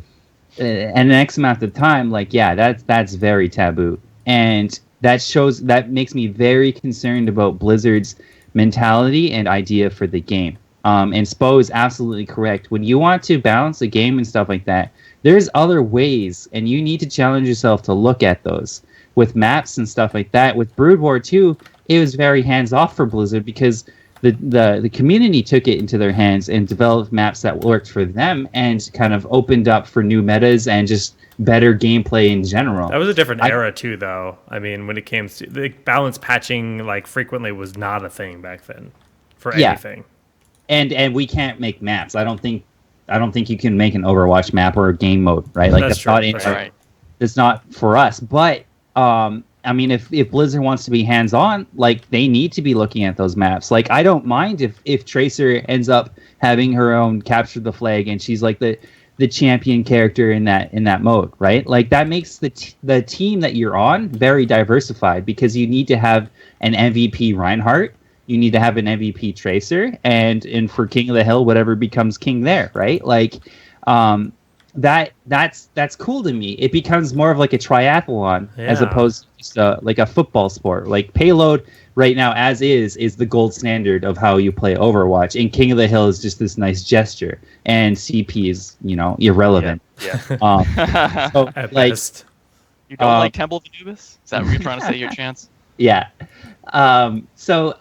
an X amount of time, that's very taboo. And that makes me very concerned about Blizzard's mentality and idea for the game. And Spo is absolutely correct. When you want to balance the game and stuff like that, there's other ways, and you need to challenge yourself to look at those. With maps and stuff like that, with Brood War 2, it was very hands-off for Blizzard, because the community took it into their hands and developed maps that worked for them, and kind of opened up for new metas and just better gameplay in general. That was a different era too, though. I mean, when it came to the balance patching, frequently was not a thing back then for anything. And we can't make maps. I don't think you can make an Overwatch map or a game mode, right? Like that's not it's not for us. But I mean, if Blizzard wants to be hands-on, they need to be looking at those maps. I don't mind if Tracer ends up having her own capture the flag, and she's like the champion character in that mode, right? That makes the team that you're on very diversified, because you need to have an MVP Reinhardt, you need to have an MVP Tracer, and for King of the Hill, whatever becomes king there, right? That's cool to me. It becomes more of like a triathlon as opposed to just a football sport. Payload right now, as is the gold standard of how you play Overwatch, and King of the Hill is just this nice gesture, and CP is irrelevant. Yeah. So, at best. You don't like Temple of Anubis? Is that what you're trying to say? Your chance? Yeah. So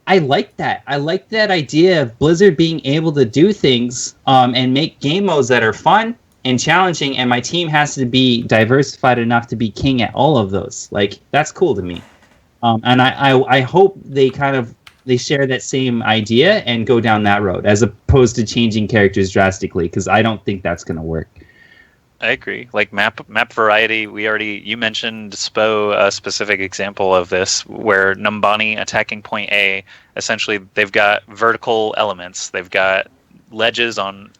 I like that. I like that idea of Blizzard being able to do things and make game modes that are fun and challenging, and my team has to be diversified enough to be king at all of those. That's cool to me. And I hope they share that same idea and go down that road, as opposed to changing characters drastically, because I don't think that's going to work. I agree. Map variety, you mentioned Spo, a specific example of this, where Numbani attacking point A, essentially they've got vertical elements. They've got ledges on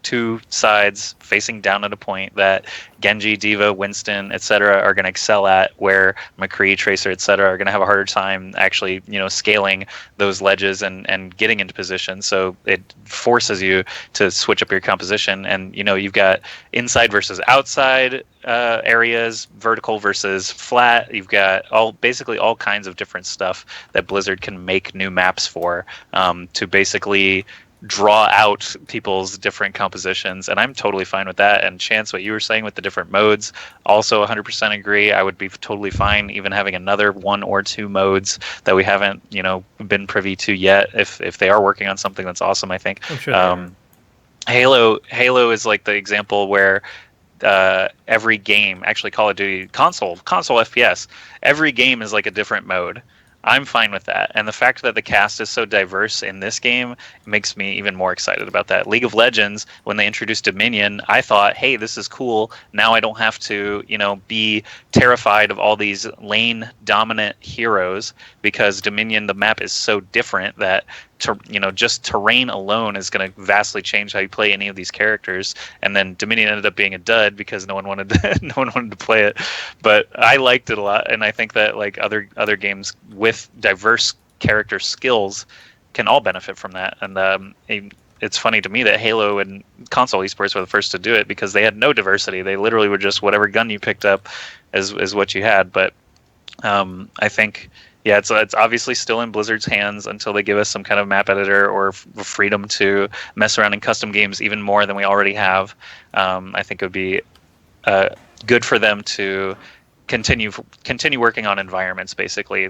two sides facing down at a point that Genji, D.Va, Winston, etc. are going to excel at, where McCree, Tracer, etc. are going to have a harder time actually scaling those ledges and getting into position. So it forces you to switch up your composition, and you've got inside versus outside areas, vertical versus flat. You've got basically all kinds of different stuff that Blizzard can make new maps for, to basically draw out people's different compositions, and I'm totally fine with that. And Chance, what you were saying with the different modes, also 100% agree. I would be totally fine even having another 1 or 2 modes that we haven't been privy to yet, if they are working on something that's awesome. I think I'm sure Halo is like the example where every game, actually Call of Duty console FPS, every game is like a different mode. I'm fine with that. And the fact that the cast is so diverse in this game makes me even more excited about that. League of Legends, when they introduced Dominion, I thought, hey, this is cool. Now I don't have to, be terrified of all these lane dominant heroes, because Dominion, the map is so different that just terrain alone is going to vastly change how you play any of these characters. And then Dominion ended up being a dud because no one wanted to play it. But I liked it a lot, and I think that like other games with diverse character skills can all benefit from that. And it's funny to me that Halo and console esports were the first to do it, because they had no diversity. They literally were just whatever gun you picked up is what you had. But I think, yeah, it's obviously still in Blizzard's hands until they give us some kind of map editor or freedom to mess around in custom games even more than we already have. I think it would be good for them to continue working on environments, basically.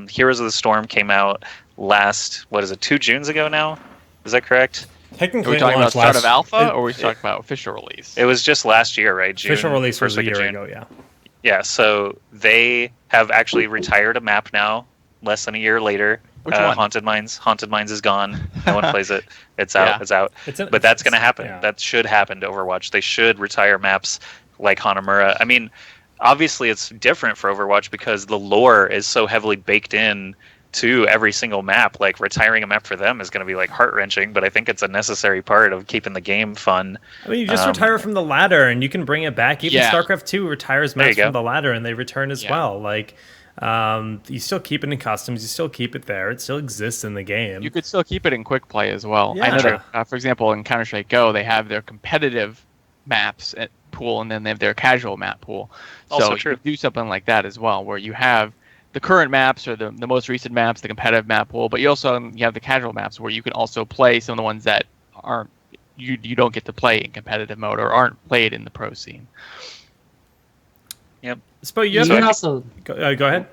Heroes of the Storm came out last, 2 Junes ago now? Is that correct? Technically, are we talking about start of alpha, or are we talking about official release? It was just last year, right? June, official release was a year ago, yeah. Yeah, so they have actually retired a map now, less than a year later. Which one? Haunted Mines. Haunted Mines is gone. No one plays it. It's out. It's out. But that's going to happen. Yeah. That should happen to Overwatch. They should retire maps like Hanamura. I mean, obviously it's different for Overwatch because the lore is so heavily baked in to every single map. Like, retiring a map for them is going to be like heart-wrenching, but I think it's a necessary part of keeping the game fun. I mean, you just retire from the ladder and you can bring it back. Even StarCraft 2 retires maps from the ladder and they return as well. Like, you still keep it in customs, you still keep it there, it still exists in the game. You could still keep it in quick play as well. I know that, for example, in Counter-Strike Go, they have their competitive maps at pool, and then they have their casual map pool. Also so true. You could do something like that as well, where you have the current maps or the most recent maps, the competitive map pool, but you have the casual maps where you can also play some of the ones that aren't you don't get to play in competitive mode or aren't played in the pro scene. Yep. But you can also go ahead.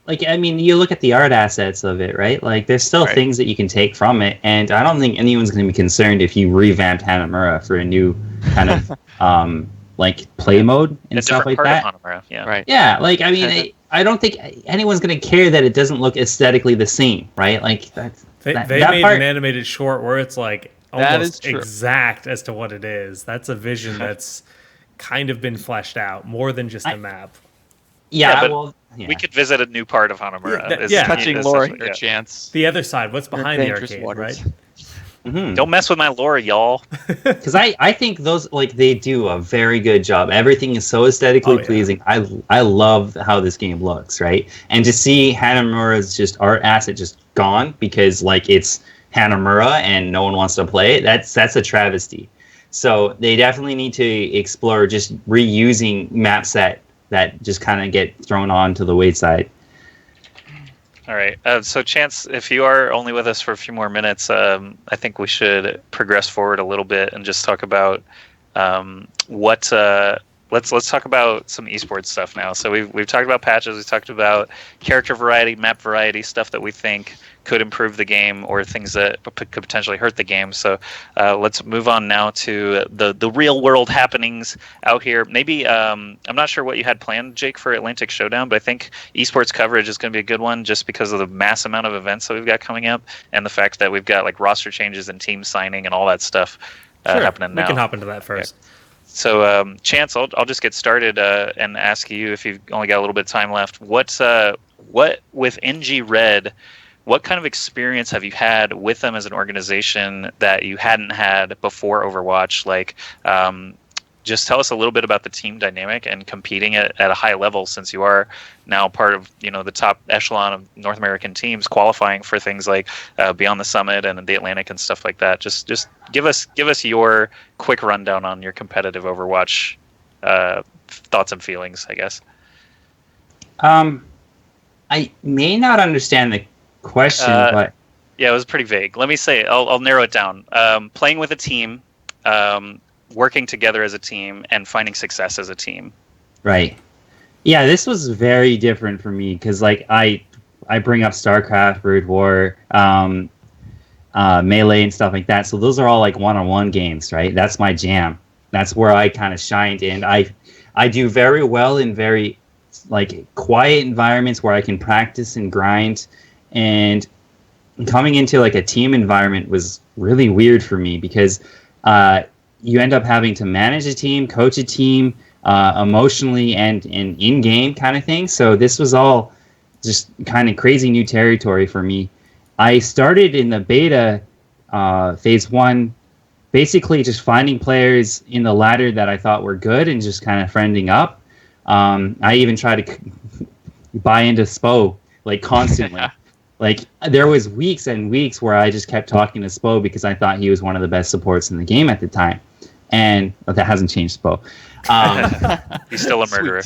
Like, I mean, you look at the art assets of it, right? Like, there's still things that you can take from it, and I don't think anyone's going to be concerned if you revamped Hanamura for a new kind of like play mode and stuff like that. Hanamura, yeah. Right. Yeah, like, I mean, I don't think anyone's going to care that it doesn't look aesthetically the same, right? Like, they made an animated short where it's like almost exact as to what it is. That's a vision that's kind of been fleshed out more than just a map. Yeah, we could visit a new part of Hanamura. Touching lore here, Chance. The other side, what's behind the arcade, right? Mm-hmm. Don't mess with my lore, y'all. Because I think those, like, they do a very good job. Everything is so aesthetically pleasing. I love how this game looks, right? And to see Hanamura's just art asset just gone because, like, it's Hanamura and no one wants to play it, that's a travesty. So they definitely need to explore just reusing maps that just kind of get thrown on to the wayside. All right. So, Chance, if you are only with us for a few more minutes, I think we should progress forward a little bit and just talk about what. Let's talk about some esports stuff now. So we've talked about patches, we've talked about character variety, map variety, stuff that we think could improve the game or things that could potentially hurt the game. So let's move on now to the real world happenings out here. Maybe I'm not sure what you had planned, Jake, for Atlantic Showdown, but I think esports coverage is going to be a good one just because of the mass amount of events that we've got coming up and the fact that we've got like roster changes and team signing and all that stuff happening now. We can hop into that first. Yeah. So, Chance, I'll just get started and ask you, if you've only got a little bit of time left, what with NG Red what kind of experience have you had with them as an organization that you hadn't had before Overwatch? Like, just tell us a little bit about the team dynamic and competing at a high level, since you are now part of the top echelon of North American teams qualifying for things like Beyond the Summit and the Atlantic and stuff like that. Just give us your quick rundown on your competitive Overwatch thoughts and feelings, I guess. I may not understand the question, but yeah, it was pretty vague. Let me say, I'll narrow it down. Playing with a team. Working together as a team and finding success as a team. Right. Yeah, this was very different for me because, like, I bring up StarCraft, Brood War, Melee, and stuff like that. So those are all like one-on-one games, right? That's my jam. That's where I kind of shined, and I do very well in very like quiet environments where I can practice and grind. And coming into like a team environment was really weird for me because you end up having to manage a team, coach a team, emotionally and in-game kind of thing. So this was all just kind of crazy new territory for me. I started in the beta phase 1, basically just finding players in the ladder that I thought were good and just kind of friending up. I even tried to buy into SPO like constantly. Like, there was weeks and weeks where I just kept talking to SPO because I thought he was one of the best supports in the game at the time. And that hasn't changed, SPO. He's still a murderer.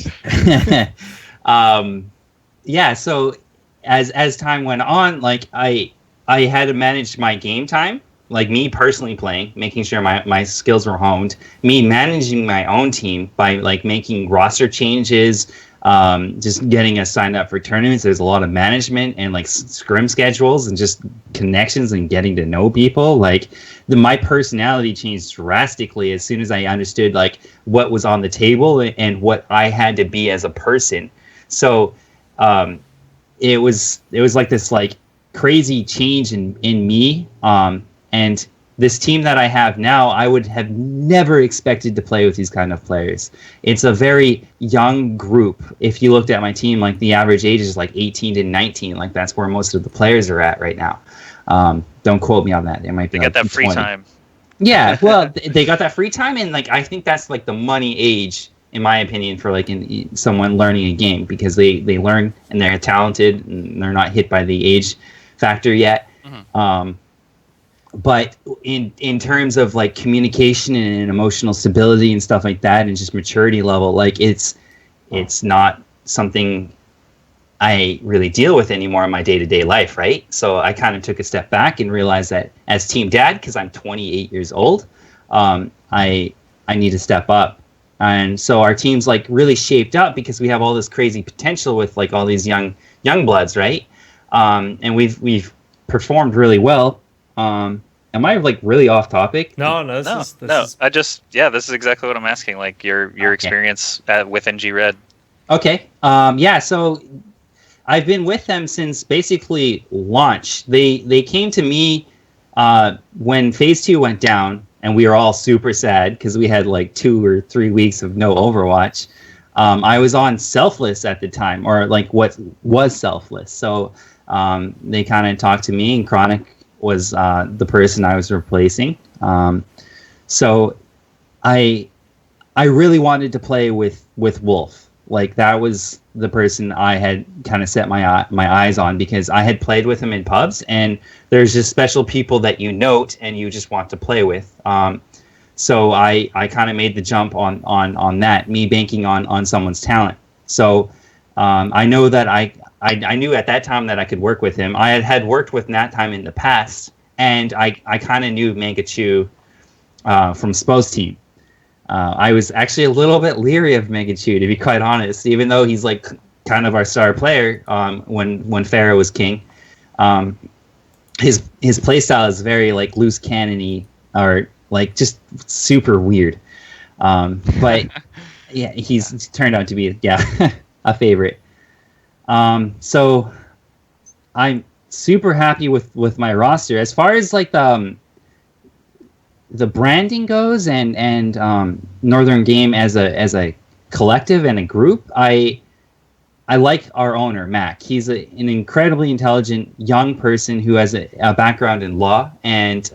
Yeah, so as time went on, like, I had to manage my game time, like me personally playing, making sure my skills were honed, me managing my own team by, like, making roster changes, just getting us signed up for tournaments. There's a lot of management and like scrim schedules and just connections and getting to know people. Like my personality changed drastically as soon as I understood like what was on the table and what I had to be as a person. So it was like this like crazy change in me. And this team that I have now, I would have never expected to play with these kind of players. It's a very young group. If you looked at my team, like the average age is like 18 to 19. Like that's where most of the players are at right now. Don't quote me on that. They might be. They like got that 20. free time. Yeah, well, they got that free time, and like I think that's like the money age, in my opinion, for like someone learning a game because they learn and they're talented and they're not hit by the age factor yet. Mm-hmm. But in terms of like communication and emotional stability and stuff like that, and just maturity level, like it's not something I really deal with anymore in my day-to-day life, right? So I kind of took a step back and realized that as team dad, because I'm 28 years old, I need to step up. And so our team's like really shaped up because we have all this crazy potential with like all these young bloods, right? And we've performed really well. Am I like really off topic? No. This is exactly what I'm asking. Like your experience with NG Red. Okay. Yeah. So I've been with them since basically launch. They came to me when phase 2 went down, and we were all super sad because we had like 2 or 3 weeks of no Overwatch. I was on Selfless at the time, or like what was Selfless. So they kind of talked to me, and Chronic was the person I was replacing. So I really wanted to play with Wolf. Like that was the person I had kind of set my eyes on because I had played with him in pubs, and there's just special people that you note and you just want to play with. So I kind of made the jump on that, me banking on someone's talent. So I know that I knew at that time that I could work with him. I had worked with Nat Time in the past, and I kind of knew Mangachu from SPO's team. I was actually a little bit leery of Mangachu, to be quite honest, even though he's like kind of our star player when Pharah was king. His playstyle is very like loose cannon-y, or like just super weird. But yeah, he's turned out to be a favorite. So I'm super happy with my roster. As far as like the branding goes and Northern Game as a collective and a group, I I like our owner, Mac. He's an incredibly intelligent young person who has a background in law. And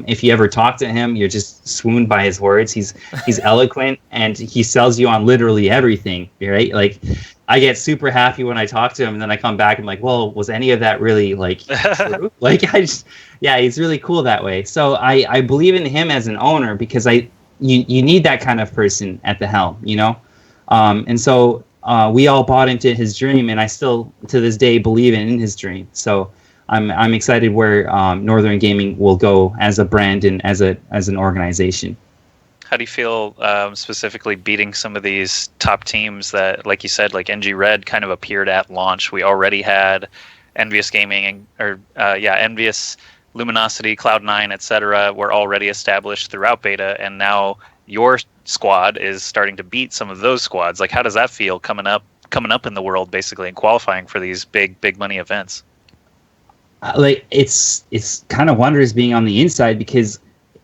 if you ever talk to him, you're just swooned by his words. He's eloquent, and he sells you on literally everything, right? Like, I get super happy when I talk to him, and then I come back and I'm like, well, was any of that really like true? Like, he's really cool that way. So I believe in him as an owner because you need that kind of person at the helm, you know? And so we all bought into his dream, and I still to this day believe in his dream. So I'm excited where Northern Gaming will go as a brand and as an organization. How do you feel specifically beating some of these top teams that, like you said, like NG Red kind of appeared at launch? We already had Envious Gaming Envious, Luminosity, Cloud9, etc. were already established throughout beta, and now your squad is starting to beat some of those squads. Like, how does that feel coming up in the world, basically, and qualifying for these big money events? Like, it's kind of wondrous being on the inside because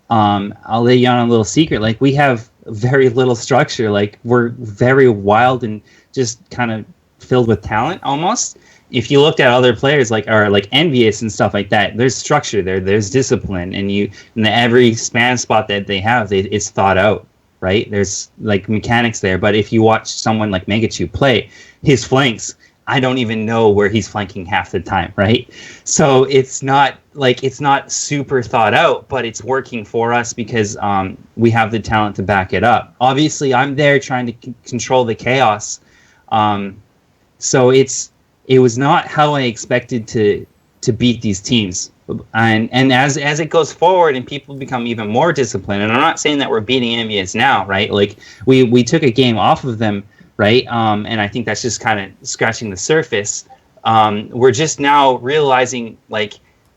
I'll lay you on a little secret. Like, we have very little structure. Like, we're very wild and just kind of filled with talent almost. If you looked at other players like Envious and stuff like that, there's structure there. There's discipline, and every span spot that they have, it's thought out, right? There's like mechanics there. But if you watch someone like Megachu play, his flanks, I don't even know where he's flanking half the time, right? So it's not super thought out, but it's working for us because we have the talent to back it up. Obviously, I'm there trying to control the chaos. So it was not how I expected to beat these teams. And as it goes forward and people become even more disciplined, and I'm not saying that we're beating Envious now, right? Like we took a game off of them, right? And I think that's just kind of scratching the surface. We're just now realizing like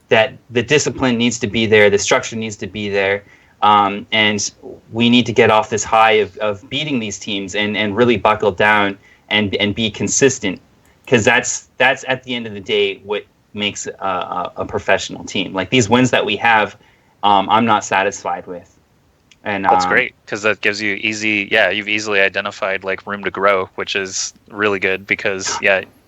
that the discipline needs to be there, the structure needs to be there, and we need to get off this high of beating these teams and really buckle down and be consistent, because that's at the end of the day what makes a professional team. Like these wins that we have, I'm not satisfied with. And that's great, because that gives you you've easily identified like room to grow, which is really good, because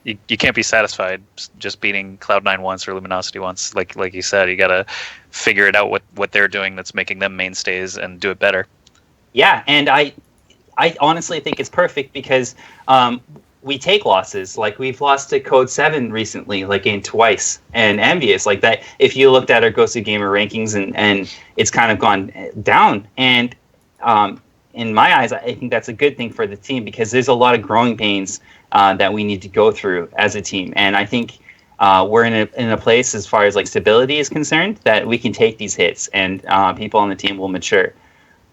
you can't be satisfied just beating Cloud9 once or Luminosity once. Like you said, you gotta figure it out what they're doing that's making them mainstays and do it better. Yeah, and I honestly think it's perfect because we take losses. Like we've lost to Code 7 recently, like in twice, and Envious like that. If you looked at our Ghosted Gamer rankings and it's kind of gone down, and in my eyes, I think that's a good thing for the team, because there's a lot of growing pains that we need to go through as a team. And I think we're in a place, as far as like stability is concerned, that we can take these hits, and people on the team will mature.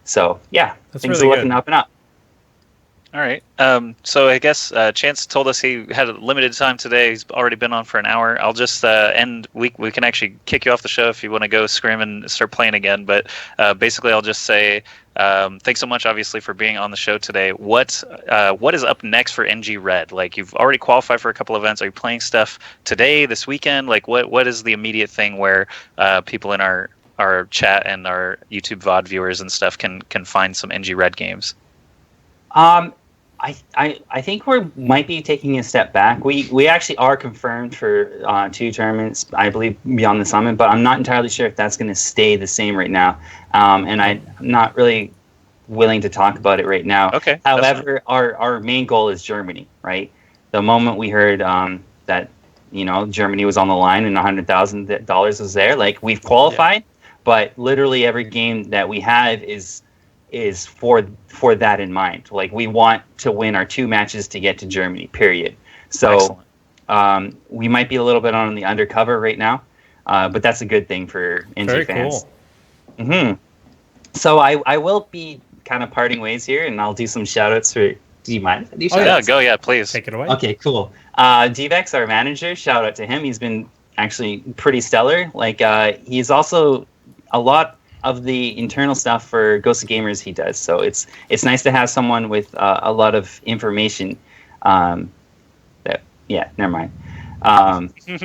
So yeah, that's things really are looking up and up. All right. So I guess Chance told us he had a limited time today. He's already been on for an hour. I'll just end. We can actually kick you off the show if you want to go scream and start playing again. But basically, I'll just say thanks so much, obviously, for being on the show today. What is up next for NG Red? Like, you've already qualified for a couple events. Are you playing stuff today, this weekend? Like, what is the immediate thing where people in our chat and our YouTube VOD viewers and stuff can find some NG Red games? I think we might be taking a step back. We actually are confirmed for 2 tournaments, I believe, beyond the summit, but I'm not entirely sure if that's going to stay the same right now. And I'm not really willing to talk about it right now. Okay. However, our main goal is Germany, right? The moment we heard that Germany was on the line and $100,000 was there, like we've qualified, but literally every game that we have is for that in mind. Like we want to win our 2 matches to get to Germany, period. So we might be a little bit on the undercover right now, but that's a good thing for NG fans. Cool. Mm-hmm. So I will be kind of parting ways here, and I'll do some shout outs for. Do you mind if I do shout outs? Yeah, please. Take it away. Okay, cool. Dvex, our manager, shout out to him. He's been actually pretty stellar. Like he's also a lot of the internal stuff for Ghost of Gamers he does. So it's nice to have someone with a lot of information. Never mind. He's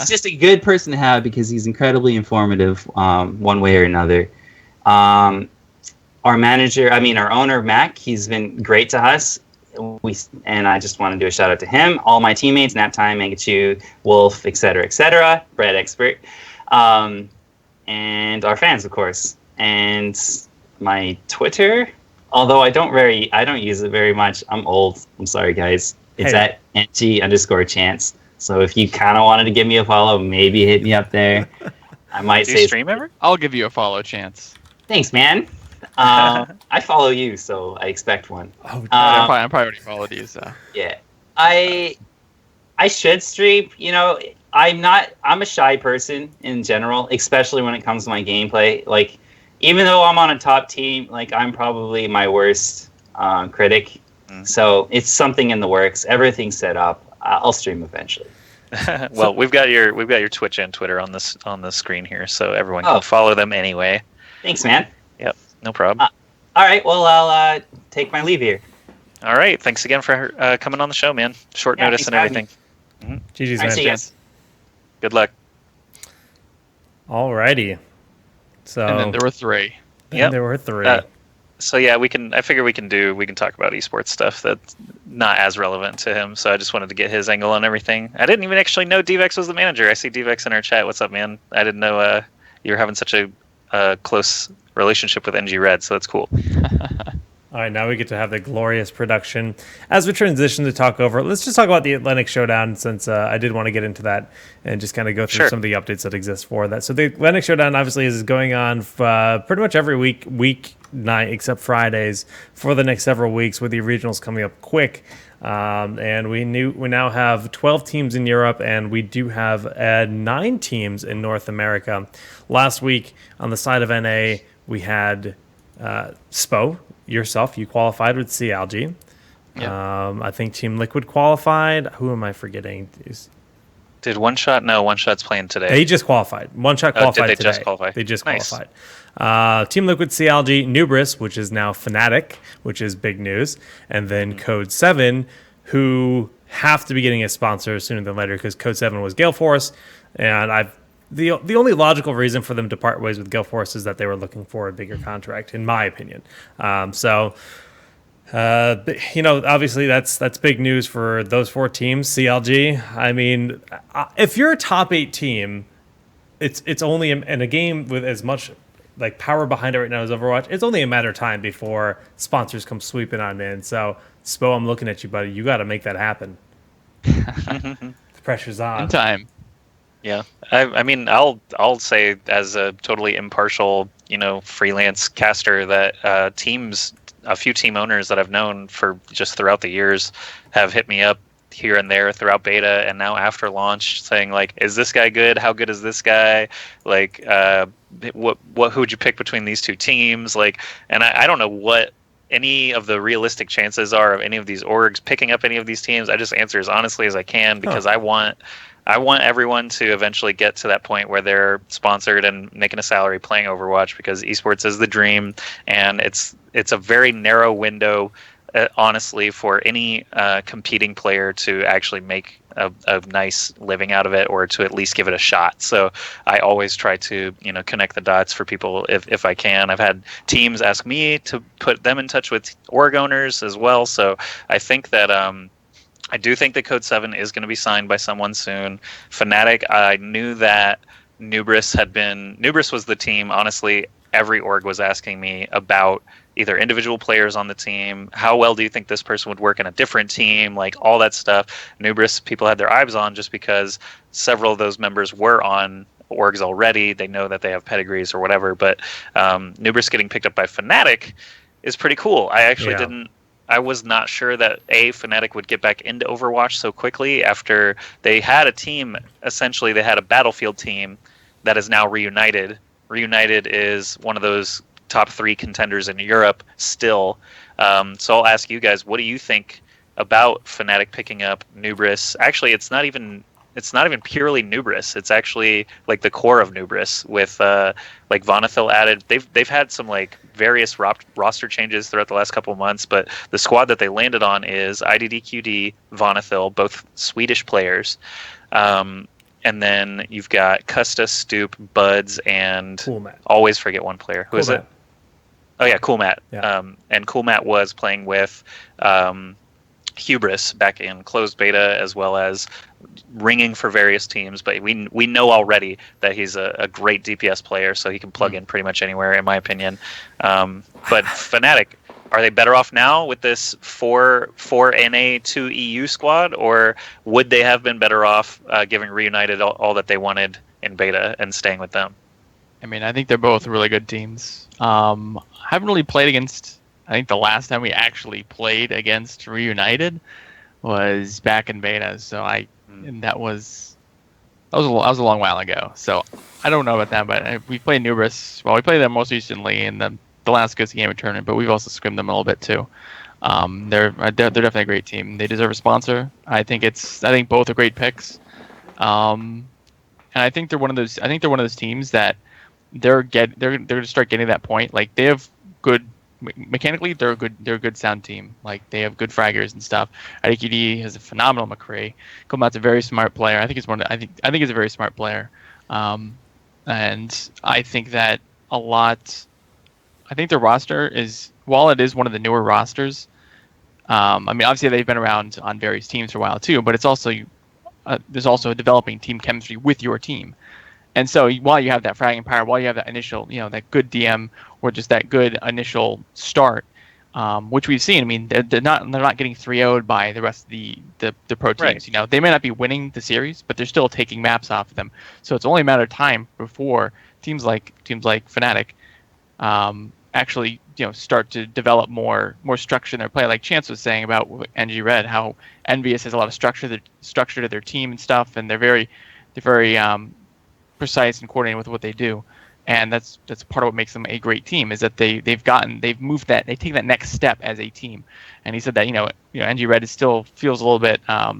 just a good person to have because he's incredibly informative one way or another. Our owner, Mac, he's been great to us. and I just want to do a shout out to him, all my teammates, Naptime, Mangachu, Wolf, etc., Bread Expert, and our fans, of course, and my Twitter. Although I don't use it very much. I'm old. I'm sorry, guys. It's at NG_chance. So if you kind of wanted to give me a follow, maybe hit me up there. I might Do you stream ever? I'll give you a follow, Chance. Thanks, man. I follow you, so I expect one. Oh, I'm probably already followed you, so. Yeah. I should stream. I'm a shy person in general, especially when it comes to my gameplay. Like, even though I'm on a top team, like, I'm probably my worst critic. So it's something in the works. Everything's set up. I'll stream eventually. Well, we've got your Twitch and Twitter on the screen here, so everyone can follow them anyway. Thanks, man. Yep, no problem. All right, well, I'll take my leave here. All right, thanks again for coming on the show, man. Short notice and everything. GG's, man. See you guys. Good luck. Alrighty. So. And then there were three. There were three. So yeah, I figure we can talk about esports stuff that's not as relevant to him. So I just wanted to get his angle on everything. I didn't even actually know Dvex was the manager. I see Dvex in our chat. What's up, man? I didn't know you were having such a close relationship with NG Red, so that's cool. All right, now we get to have the glorious production. As we transition to talk over, let's just talk about the Atlantic Showdown, since I did want to get into that and just kind of go through some of the updates that exist for that. So the Atlantic Showdown obviously is going on pretty much every week night except Fridays for the next several weeks, with the regionals coming up quick. And we now have 12 teams in Europe, and we do have 9 teams in North America. Last week on the side of NA, we had Spo. Yourself, you qualified with CLG. Yeah. I think Team Liquid qualified. Who am I forgetting? Did One Shot? No, One Shot's playing today. They just qualified. One Shot qualified did they today. just qualify? They just Nice. qualified. Team Liquid, CLG, Nubris, which is now Fnatic, which is big news, and then Code 7, who have to be getting a sponsor sooner than later, because Code 7 was Gale Force, and the only logical reason for them to part ways with Gale Force is that they were looking for a bigger contract, in my opinion. Obviously that's big news for those 4 teams. CLG, I mean, if you're a top 8 team, it's only in a game with as much like power behind it right now as Overwatch. It's only a matter of time before sponsors come sweeping on in. So, Spo, I'm looking at you, buddy. You got to make that happen. The pressure's on. In time. Yeah, I mean, I'll say as a totally impartial, freelance caster that a few team owners that I've known for just throughout the years have hit me up here and there throughout beta and now after launch, saying like, "Is this guy good? How good is this guy? Like, who would you pick between these two teams?" Like, and I don't know what any of the realistic chances are of any of these orgs picking up any of these teams. I just answer as honestly as I can, because I want everyone to eventually get to that point where they're sponsored and making a salary playing Overwatch, because esports is the dream, and it's a very narrow window, honestly, for any competing player to actually make a nice living out of it, or to at least give it a shot. So I always try to connect the dots for people if I can. I've had teams ask me to put them in touch with org owners as well. So I think that I do think that Code 7 is going to be signed by someone soon. Fnatic, I knew that Nubris was the team. Honestly, every org was asking me about either individual players on the team. How well do you think this person would work in a different team? Like, all that stuff. Nubris, people had their eyes on just because several of those members were on orgs already. They know that they have pedigrees or whatever. But Nubris getting picked up by Fnatic is pretty cool. I was not sure that Fnatic would get back into Overwatch so quickly after they had a team. Essentially, they had a Battlefield team that is now reunited. Reunited is one of those top 3 contenders in Europe still. So I'll ask you guys, what do you think about Fnatic picking up Nubris? Actually, it's not even purely Nubris. It's actually like the core of Nubris with like Vonethil added. They've had some like various roster changes throughout the last couple of months, but the squad that they landed on is IDDQD, Vonethil, both Swedish players. And then you've got Custa, Stoop, Buds, and Cool Matt. Always forget one player. Who Cool is Matt. it? Oh yeah, Cool Matt. Yeah. And Cool Matt was playing with hubris back in closed beta, as well as ringing for various teams. But we know already that he's a great DPS player, so he can plug in pretty much anywhere, in my opinion. But Fnatic, are they better off now with this 4 NA 2 EU squad, or would they have been better off giving Reunited all that they wanted in beta and staying with them? I mean, I think they're both really good teams. I haven't really played against. I think the last time we actually played against Reunited was back in beta. So and that was a long while ago. So I don't know about that, but we played Nubris. Well, we played them most recently in the last Goose Gamer tournament, but we've also scrimmed them a little bit too. They're definitely a great team. They deserve a sponsor. I think both are great picks. And I think they're one of those teams that they're going to start getting that point. Like, they have good mechanically, they're a good sound team. Like, they have good fraggers and stuff. IDQD has a phenomenal McCree. Comat's a very smart player. I think he's a very smart player. And I think that I think their roster is, while it is one of the newer rosters, I mean, obviously they've been around on various teams for a while too, but it's also there's also a developing team chemistry with your team. And so while you have that fragging power, while you have that initial, that good DM or just that good initial start, which we've seen. I mean, they're not getting 3-0'd by the rest of the pro teams. Right. They may not be winning the series, but they're still taking maps off of them. So it's only a matter of time before teams like Fnatic actually start to develop more structure in their play. Like Chance was saying about NG Red, how Envious has a lot of structure to their team and stuff, and they're very precise and coordinated with what they do, and that's part of what makes them a great team, is that they've moved that, they take that next step as a team. And he said that NG Red still feels a little bit I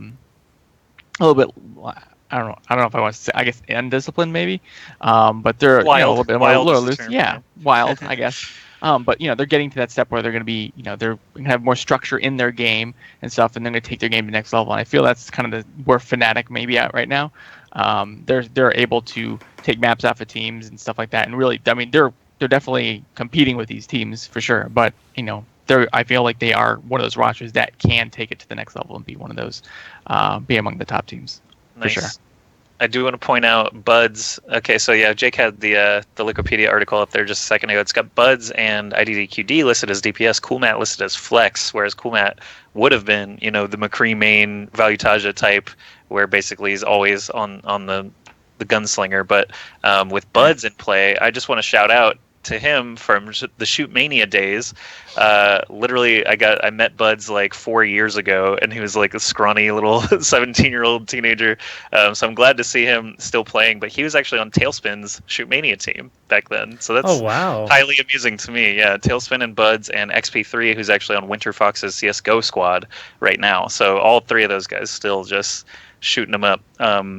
don't know if I want to say, I guess undisciplined maybe, but they're wild, a little bit more loose, wild I guess. But they're getting to that step where they're going to be, they're going to have more structure in their game and stuff, and they're going to take their game to the next level. And I feel that's kind of where Fnatic may be at right now. They're able to take maps off of teams and stuff like that, and really, I mean, they're definitely competing with these teams for sure. But I feel like they are one of those rosters that can take it to the next level and be one of those, be among the top teams. Nice. For sure. I do want to point out Buds. Okay, so yeah, Jake had the Wikipedia article up there just a second ago. It's got Buds and IDDQD listed as DPS, Coolmat listed as Flex, whereas Coolmat would have been, the McCree main Valutaja type, where basically he's always on the gunslinger. But with Buds in play, I just want to shout out to him from the Shoot Mania days. Literally, I met Buds like 4 years ago, and he was like a scrawny little 17-year-old teenager. So I'm glad to see him still playing. But he was actually on Tailspin's Shoot Mania team back then. So that's highly amusing to me. Yeah, Tailspin and Buds and XP3, who's actually on Winter Fox's CS:GO squad right now. So all three of those guys still just shooting them up.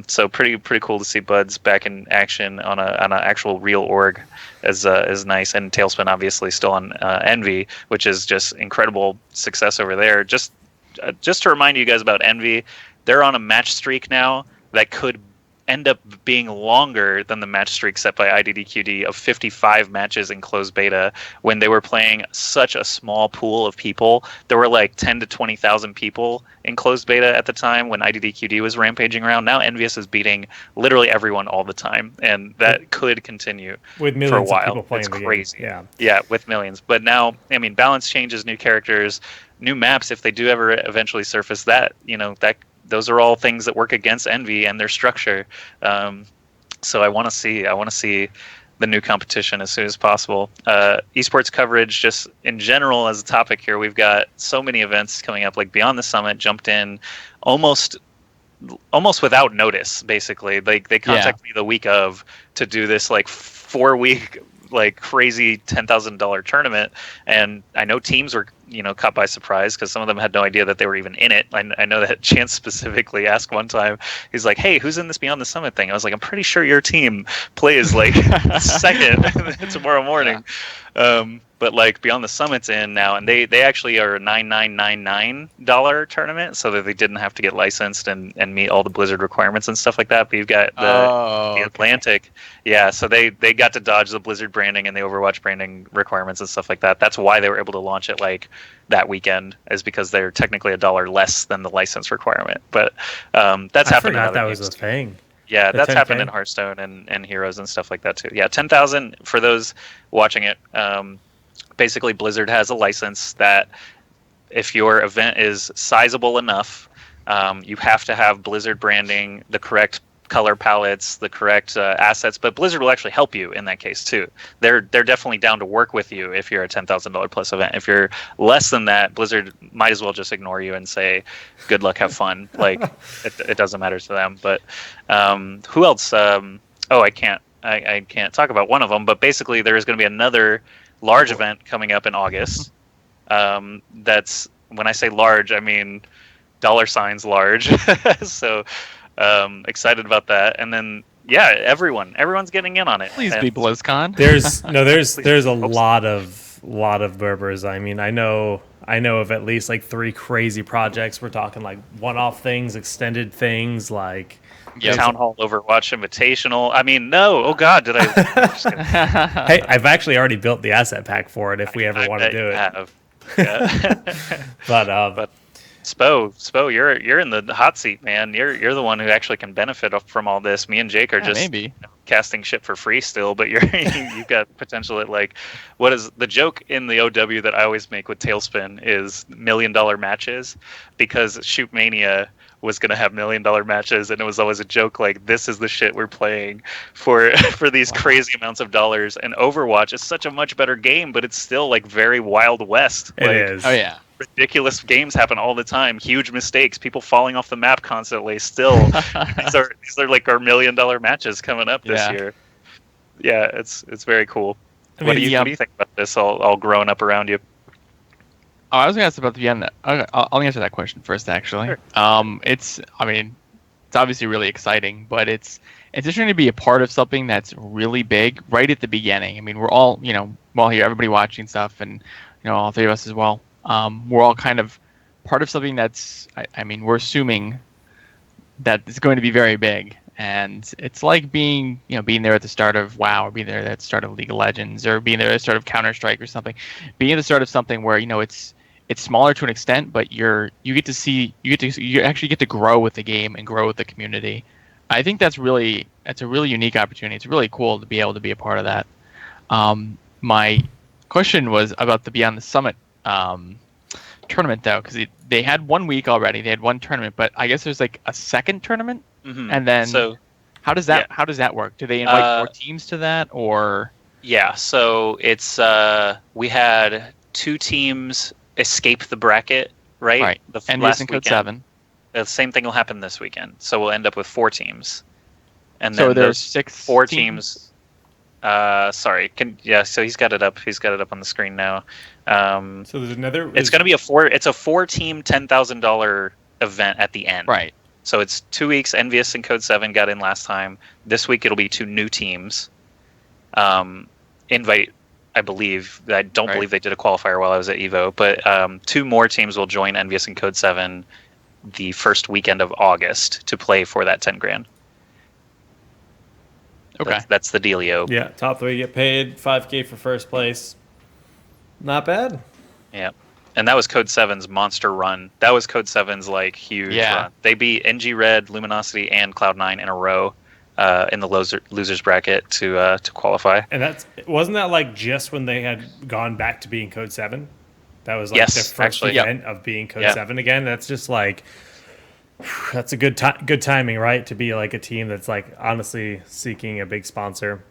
So pretty cool to see Buds back in action on an actual real org is nice. And Tailspin obviously still on Envy, which is just incredible success over there. Just to remind you guys about Envy, they're on a match streak now that could end up being longer than the match streak set by IDDQD of 55 matches in closed beta, when they were playing such a small pool of people. There were like 10 to 20,000 people in closed beta at the time when IDDQD was rampaging around. Now Envious is beating literally everyone all the time, and that could continue with millions for a while. Of people playing it's the crazy. Game. Yeah, with millions. But now, I mean, balance changes, new characters, new maps, if they do ever eventually surface that, those are all things that work against Envy and their structure. So I want to see the new competition as soon as possible. Esports coverage, just in general as a topic here, we've got so many events coming up. Like Beyond the Summit jumped in almost without notice. Basically, like they contacted me the week of to do this like 4-week crazy $10,000 tournament, and I know teams were caught by surprise because some of them had no idea that they were even in it. I know that Chance specifically asked one time, he's like, hey, who's in this Beyond the Summit thing? I was like, I'm pretty sure your team plays like second tomorrow morning. But like Beyond the Summit's in now, and they actually are a $9,999 tournament, so that they didn't have to get licensed and meet all the Blizzard requirements and stuff like that. But you've got the Atlantic, so they got to dodge the Blizzard branding and the Overwatch branding requirements and stuff like that. That's why they were able to launch it like that weekend is because they're technically $1 less than the license requirement. But that's happened. I forgot that was a thing. Yeah, The that's 10K? happened in Hearthstone and Heroes and stuff like that too. Yeah, 10,000 for those watching it. Basically, Blizzard has a license that if your event is sizable enough, you have to have Blizzard branding, the correct color palettes, the correct assets. But Blizzard will actually help you in that case too. They're definitely down to work with you if you're a $10,000 plus event. If you're less than that, Blizzard might as well just ignore you and say, "Good luck, have fun." Like it doesn't matter to them. But who else? I can't talk about one of them. But basically, there is going to be another large event coming up in August. That's, when I say large, I mean $ large. So excited about that. And then everyone's getting in on it. Please be BlizzCon. There's a lot of Berbers. I mean, I know of at least like 3 crazy projects. We're talking like one-off things, extended things, like TownHall Overwatch Invitational. I mean, no. Oh God, did I? Hey, I've actually already built the asset pack for it. If we ever want to do it. Yeah. but Spo, you're in the hot seat, man. You're the one who actually can benefit from all this. Me and Jake are just maybe casting shit for free still, but you've got potential at, like, what is the joke in the OW that I always make with Tailspin is $1 million matches, because Shoot Mania was going to have $1 million matches, and it was always a joke like, this is the shit we're playing for these crazy amounts of dollars. And Overwatch is such a much better game, but it's still like very Wild West. It is. Oh yeah. Ridiculous games happen all the time. Huge mistakes, people falling off the map constantly. Still, these are like our $1 million matches coming up this year. Yeah, it's very cool. What do you think about this? All grown up around you. Oh, I was going to ask about the end. I'll answer that question first, actually. Sure. It's obviously really exciting, but it's interesting to be a part of something that's really big right at the beginning. I mean, we're all here, everybody watching stuff, and all 3 of us as well. We're all kind of part of something that's, we're assuming that it's going to be very big. And it's like being there at the start of WoW, or being there at the start of League of Legends, or being there at the start of Counter-Strike or something. Being at the start of something where, it's smaller to an extent, but you actually get to grow with the game and grow with the community. I think that's a really unique opportunity. It's really cool to be able to be a part of that. My question was about the Beyond the Summit tournament, though, because they had 1 week already. They had 1 tournament, but I guess there's like a second tournament. Mm-hmm. And then how does that work? Do they invite more teams to that, or? Yeah, so it's we had 2 teams escape the bracket, right? Right. Last in Code weekend. 7. The same thing will happen this weekend. So we'll end up with 4 teams. And so then there's 4 teams. Sorry. So he's got it up. He's got it up on the screen now. So there's another. It's going to be a 4-team $10,000 event at the end. Right. So it's 2 weeks. Envious and Code 7 got in last time. This week it'll be 2 new teams. Invite, I believe. I don't believe they did a qualifier while I was at Evo, but 2 more teams will join Envious and Code 7 the first weekend of August to play for that 10 grand. Okay. That's the dealio. Yeah, top 3 get paid, $5K for first place. Not bad. Yeah. And that was Code 7's monster run. That was Code 7's like huge run. They beat NG Red, Luminosity, and Cloud9 in a row in the losers bracket to qualify. And wasn't that like just when they had gone back to being Code 7? That was like the first event of being Code 7 again. That's just like, that's a good timing, right? To be like a team that's like honestly seeking a big sponsor.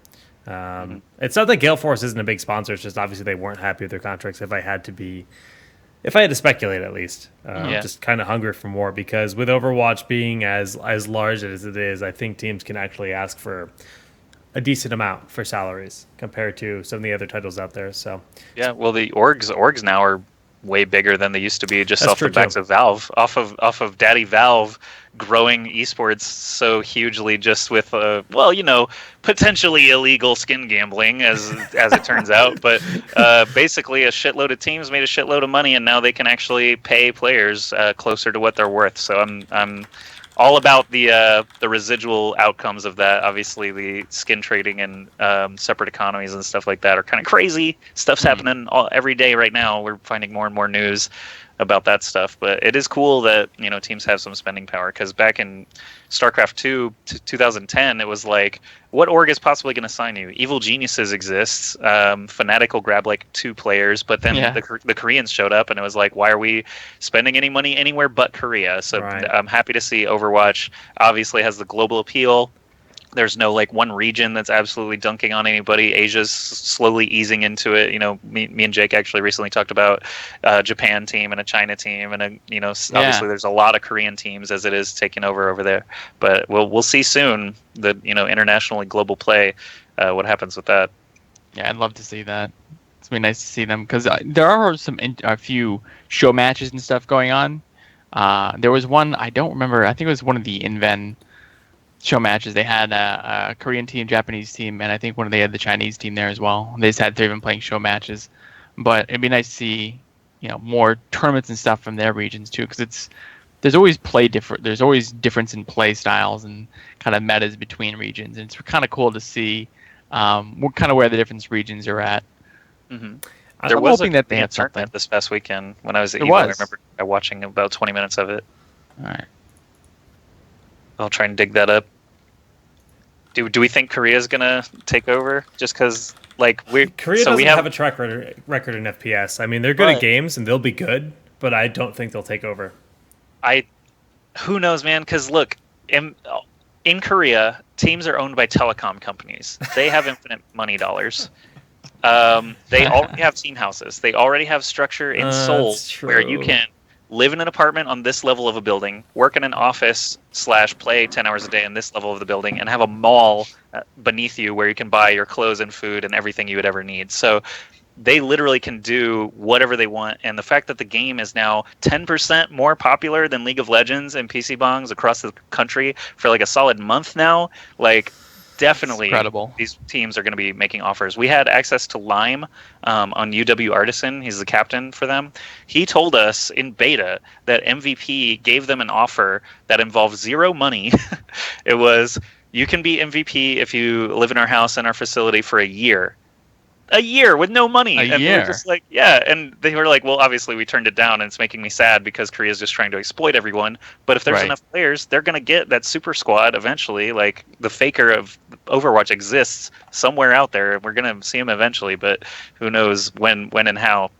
It's not that Gale Force isn't a big sponsor. It's just obviously they weren't happy with their contracts. If I had to speculate, at least, just kind of hungry for more, because with Overwatch being as large as it is, I think teams can actually ask for a decent amount for salaries compared to some of the other titles out there. So yeah, well, the orgs now are way bigger than they used to be, just off the backs of Valve, off of Daddy Valve growing esports so hugely, just with potentially illegal skin gambling as it turns out, but basically a shitload of teams made a shitload of money, and now they can actually pay players closer to what they're worth. So I'm all about the residual outcomes of that. Obviously, the skin trading and separate economies and stuff like that are kind of crazy. Stuff's happening every day right now. We're finding more and more news about that stuff, but it is cool that teams have some spending power, because back in StarCraft 2 2010 it was like, what org is possibly going to sign you? Evil Geniuses exists. Fnatic will grab like 2 players, but then the Koreans showed up and it was like, why are we spending any money anywhere but Korea? So I'm happy to see Overwatch obviously has the global appeal. There's no like one region that's absolutely dunking on anybody. Asia's slowly easing into it. Me and Jake actually recently talked about a Japan team and a China team, and obviously there's a lot of Korean teams as it is taking over there. But we'll see soon the internationally global play, what happens with that. Yeah, I'd love to see that. It's been nice to see them, because there are a few show matches and stuff going on. There was one, I don't remember. I think it was one of the Inven show matches. They had a Korean team, Japanese team, and I think they had the Chinese team there as well. They just had 3 of them playing show matches. But it'd be nice to see more tournaments and stuff from their regions too, because there's always there's always difference in play styles and kind of metas between regions, and it's kind of cool to see where the different regions are at. Mm-hmm. I'm hoping that they have something this past weekend when I was at EVO. I remember watching about 20 minutes of it. All right. I'll try and dig that up. Do we think Korea's gonna take over? Just because, Korea doesn't have a track record in FPS. I mean, they're good at games and they'll be good, but I don't think they'll take over. Who knows, man? Because look, in Korea, teams are owned by telecom companies. They have infinite money dollars. They already have team houses. They already have structure in Seoul where you can live in an apartment on this level of a building, work in an office / play 10 hours a day in this level of the building, and have a mall beneath you where you can buy your clothes and food and everything you would ever need. So they literally can do whatever they want. And the fact that the game is now 10% more popular than League of Legends and PC Bongs across the country for like a solid month now, definitely incredible. These teams are going to be making offers. We had access to Lime on UW Artisan. He's the captain for them. He told us in beta that MVP gave them an offer that involved 0 money. It was, you can be MVP if you live in our house and our facility for a year. A year with no money. A and year. we were just like, yeah. And they were like, well, obviously we turned it down, and it's making me sad because Korea's just trying to exploit everyone. But if there's enough players, they're going to get that super squad eventually. Like, the faker of Overwatch exists somewhere out there. We're going to see him eventually, but who knows when and how.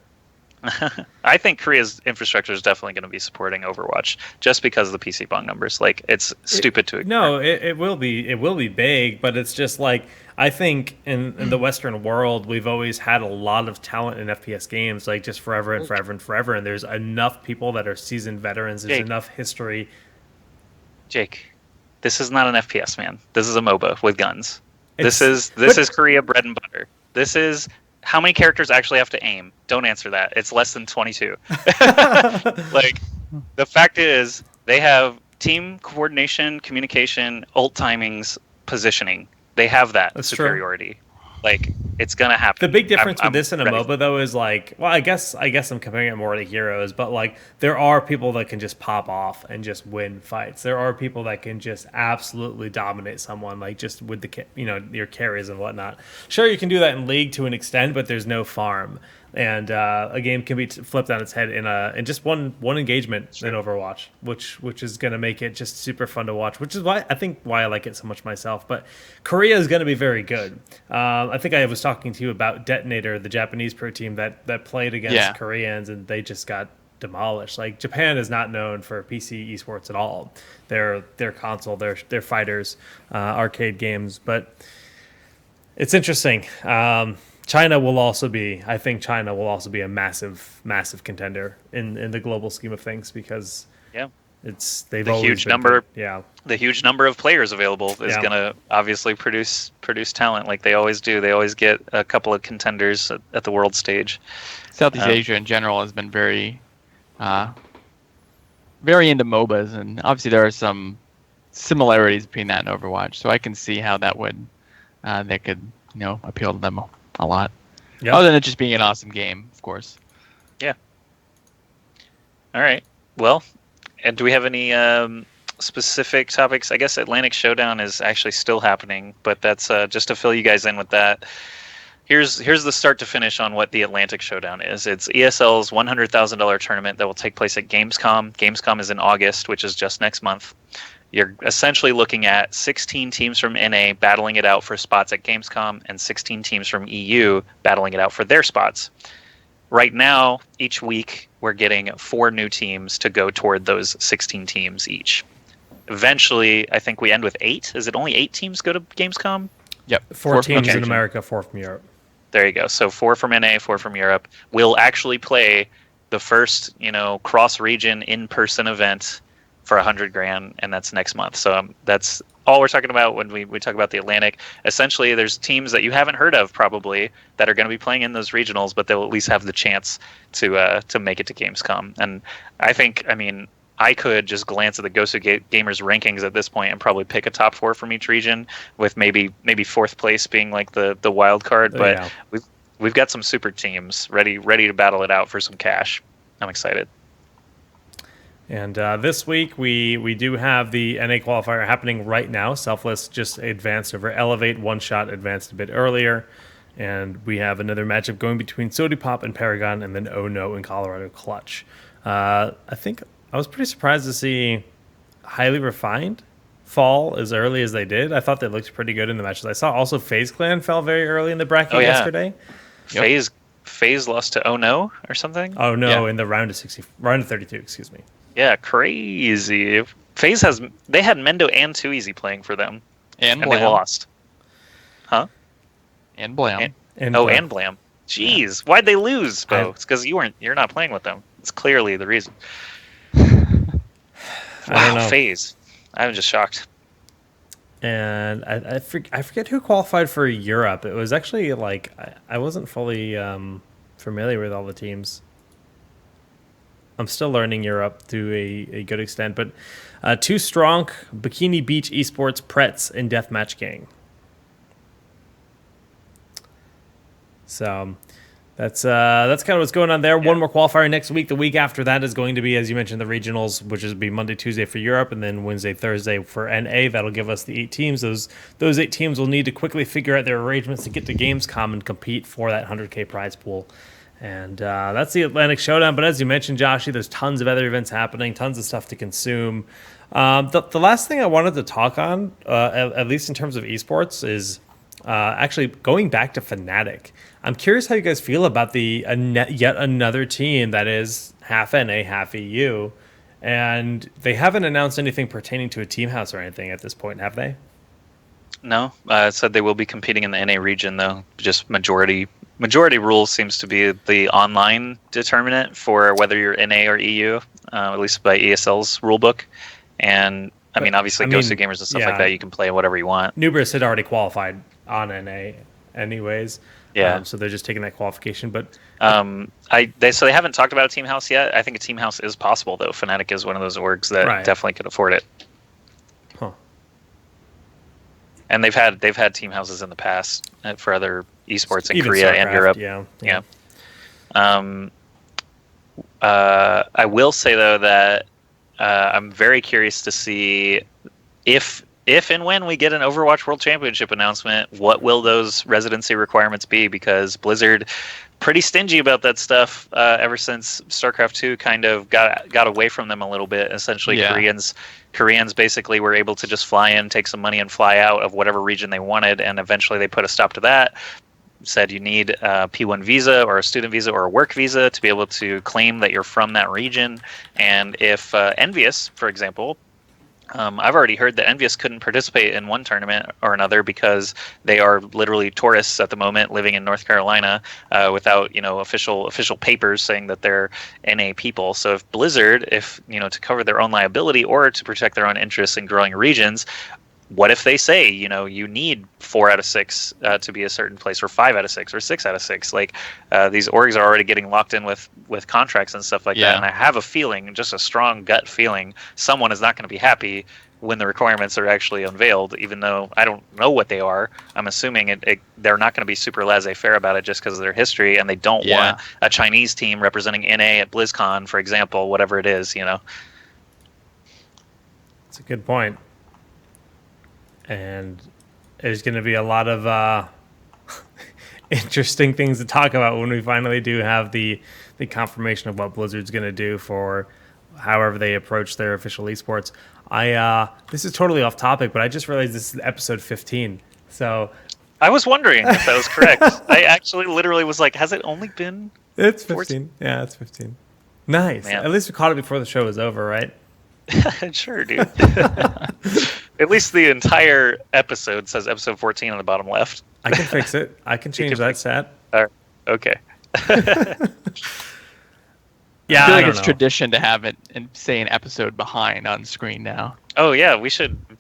I think Korea's infrastructure is definitely going to be supporting Overwatch just because of the PC Bong numbers. Like, it's stupid to ignore. No, it will be big, but it's just like, I think in the Western world, we've always had a lot of talent in FPS games, like just forever and forever and forever. And there's enough people that are seasoned veterans. There's enough history. Jake, this is not an FPS, man. This is a MOBA with guns. This is Korea bread and butter. This is how many characters actually have to aim. Don't answer that. It's less than 22. Like, the fact is, they have team coordination, communication, ult timings, positioning. They have that superiority. True. Like, it's gonna happen. The big difference with this and a MOBA, though, is like, well, I guess I'm comparing it more to Heroes, but like, there are people that can just pop off and just win fights. There are people that can just absolutely dominate someone, like just with the your carries and whatnot. Sure, you can do that in League to an extent, but there's no farm. And a game can be flipped on its head in just one engagement in Overwatch, which is going to make it just super fun to watch, which is why I like it so much myself. But Korea is going to be very good. I think I was talking to you about Detonator, the Japanese pro team that played against Koreans, and they just got demolished. Like, Japan is not known for PC esports at all. They're console, they're fighters, arcade games, but it's interesting. China will also be a massive, massive contender in the global scheme of things, because they've always huge number. Yeah, the huge number of players available is going to obviously produce talent like they always do. They always get a couple of contenders at the world stage. Southeast Asia in general has been very into MOBAs, and obviously there are some similarities between that and Overwatch. So I can see how that would that could appeal to them a lot. Yep. Other than it just being an awesome game, of course. Yeah. All right. Well, and do we have any specific topics, I guess Atlantic Showdown is actually still happening, but that's just to fill you guys in with that. Here's the start to finish on what the Atlantic Showdown is. It's ESL's $100,000 tournament that will take place at Gamescom. Gamescom is in August, which is just next month. You're essentially looking at 16 teams from NA battling it out for spots at Gamescom and 16 teams from EU battling it out for their spots. Right now, each week, we're getting 4 new teams to go toward those 16 teams each. Eventually, I think we end with 8. Is it only 8 teams go to Gamescom? Yep. 4 teams in America, 4 from Europe. There you go. So 4 from NA, 4 from Europe. We'll actually play the first, cross-region in-person event for $100,000, and that's next month. So that's all we're talking about when we talk about the Atlantic. Essentially, there's teams that you haven't heard of probably that are going to be playing in those regionals, but they'll at least have the chance to make it to Gamescom. And I could just glance at the Ghost of Gamers rankings at this point and probably pick a top 4 from each region, with maybe 4th place being like the wild card. But yeah. we've got some super teams ready to battle it out for some cash. I'm excited. And this week we do have the NA qualifier happening right now. Selfless just advanced over Elevate. One Shot advanced a bit earlier. And we have another matchup going between Sodipop and Paragon, and then Oh No and Colorado Clutch. I think I was pretty surprised to see Highly Refined fall as early as they did. I thought they looked pretty good in the matches. I saw also FaZe Clan fell very early in the bracket yesterday. FaZe lost to Oh No or something? Oh No, in the round of 32, excuse me. Yeah, crazy. FaZe had Mendo and 2Easy playing for them. And they lost. Huh? And Blam. And Blam. Jeez, why'd they lose, Bo? It's because you're not playing with them. It's clearly the reason. I don't know. FaZe. I'm just shocked. And I forget who qualified for Europe. It was actually like I wasn't fully familiar with all the teams. I'm still learning Europe to a good extent, but Too Strong, Bikini Beach Esports, Pretz, and Deathmatch Gang. So that's kind of what's going on there. Yeah. One more qualifier next week. The week after that is going to be, as you mentioned, the regionals, which is be Monday, Tuesday for Europe, and then Wednesday, Thursday for NA. That'll give us the 8 teams. Those 8 teams will need to quickly figure out their arrangements to get to Gamescom and compete for that $100K prize pool. And that's the Atlantic Showdown. But as you mentioned, Joshy, there's tons of other events happening, tons of stuff to consume. The last thing I wanted to talk on, at least in terms of esports, is actually going back to Fnatic. I'm curious how you guys feel about the yet another team that is half NA, half EU. And they haven't announced anything pertaining to a team house or anything at this point, have they? No. It said they will be competing in the NA region, though. Just majority rule seems to be the online determinant for whether you're NA or EU, at least by ESL's rulebook. And obviously, Ghost of Gamers and stuff like that, you can play whatever you want. Nubris had already qualified on NA, anyways. Yeah. So they're just taking that qualification, but they haven't talked about a team house yet. I think a team house is possible, though. Fnatic is one of those orgs that definitely could afford it. Huh. And they've had team houses in the past for other esports in even Korea and Europe. Yeah. I will say though that I'm very curious to see if and when we get an Overwatch World Championship announcement, what will those residency requirements be? Because Blizzard, pretty stingy about that stuff ever since StarCraft 2 kind of got away from them a little bit. Essentially, Koreans basically were able to just fly in, take some money, and fly out of whatever region they wanted, and eventually they put a stop to that. Said you need a P1 visa or a student visa or a work visa to be able to claim that you're from that region. And if Envious, for example, I've already heard that Envious couldn't participate in one tournament or another because they are literally tourists at the moment living in North Carolina without official papers saying that they're NA people. So if Blizzard, to cover their own liability or to protect their own interests in growing regions, what if they say, you need 4 out of 6 to be a certain place, or 5 out of 6, or 6 out of 6? Like these orgs are already getting locked in with contracts and stuff like that. And I have a feeling, just a strong gut feeling, someone is not going to be happy when the requirements are actually unveiled. Even though I don't know what they are, I'm assuming they're not going to be super laissez-faire about it just because of their history, and they don't want a Chinese team representing NA at BlizzCon, for example, whatever it is. It's a good point. And there's going to be a lot of interesting things to talk about when we finally do have the confirmation of what Blizzard's going to do for however they approach their official esports. This is totally off topic, but I just realized this is episode 15. So I was wondering if that was correct. I actually literally was like, has it only been? It's 15. Yeah, it's 15. Nice. Man. At least we caught it before the show was over, right? Sure, dude. At least the entire episode says episode 14 on the bottom left. I can fix it. I can change that stat. Okay. Yeah, I feel like don't it's know. tradition to have it and say an episode behind on screen now. Oh yeah,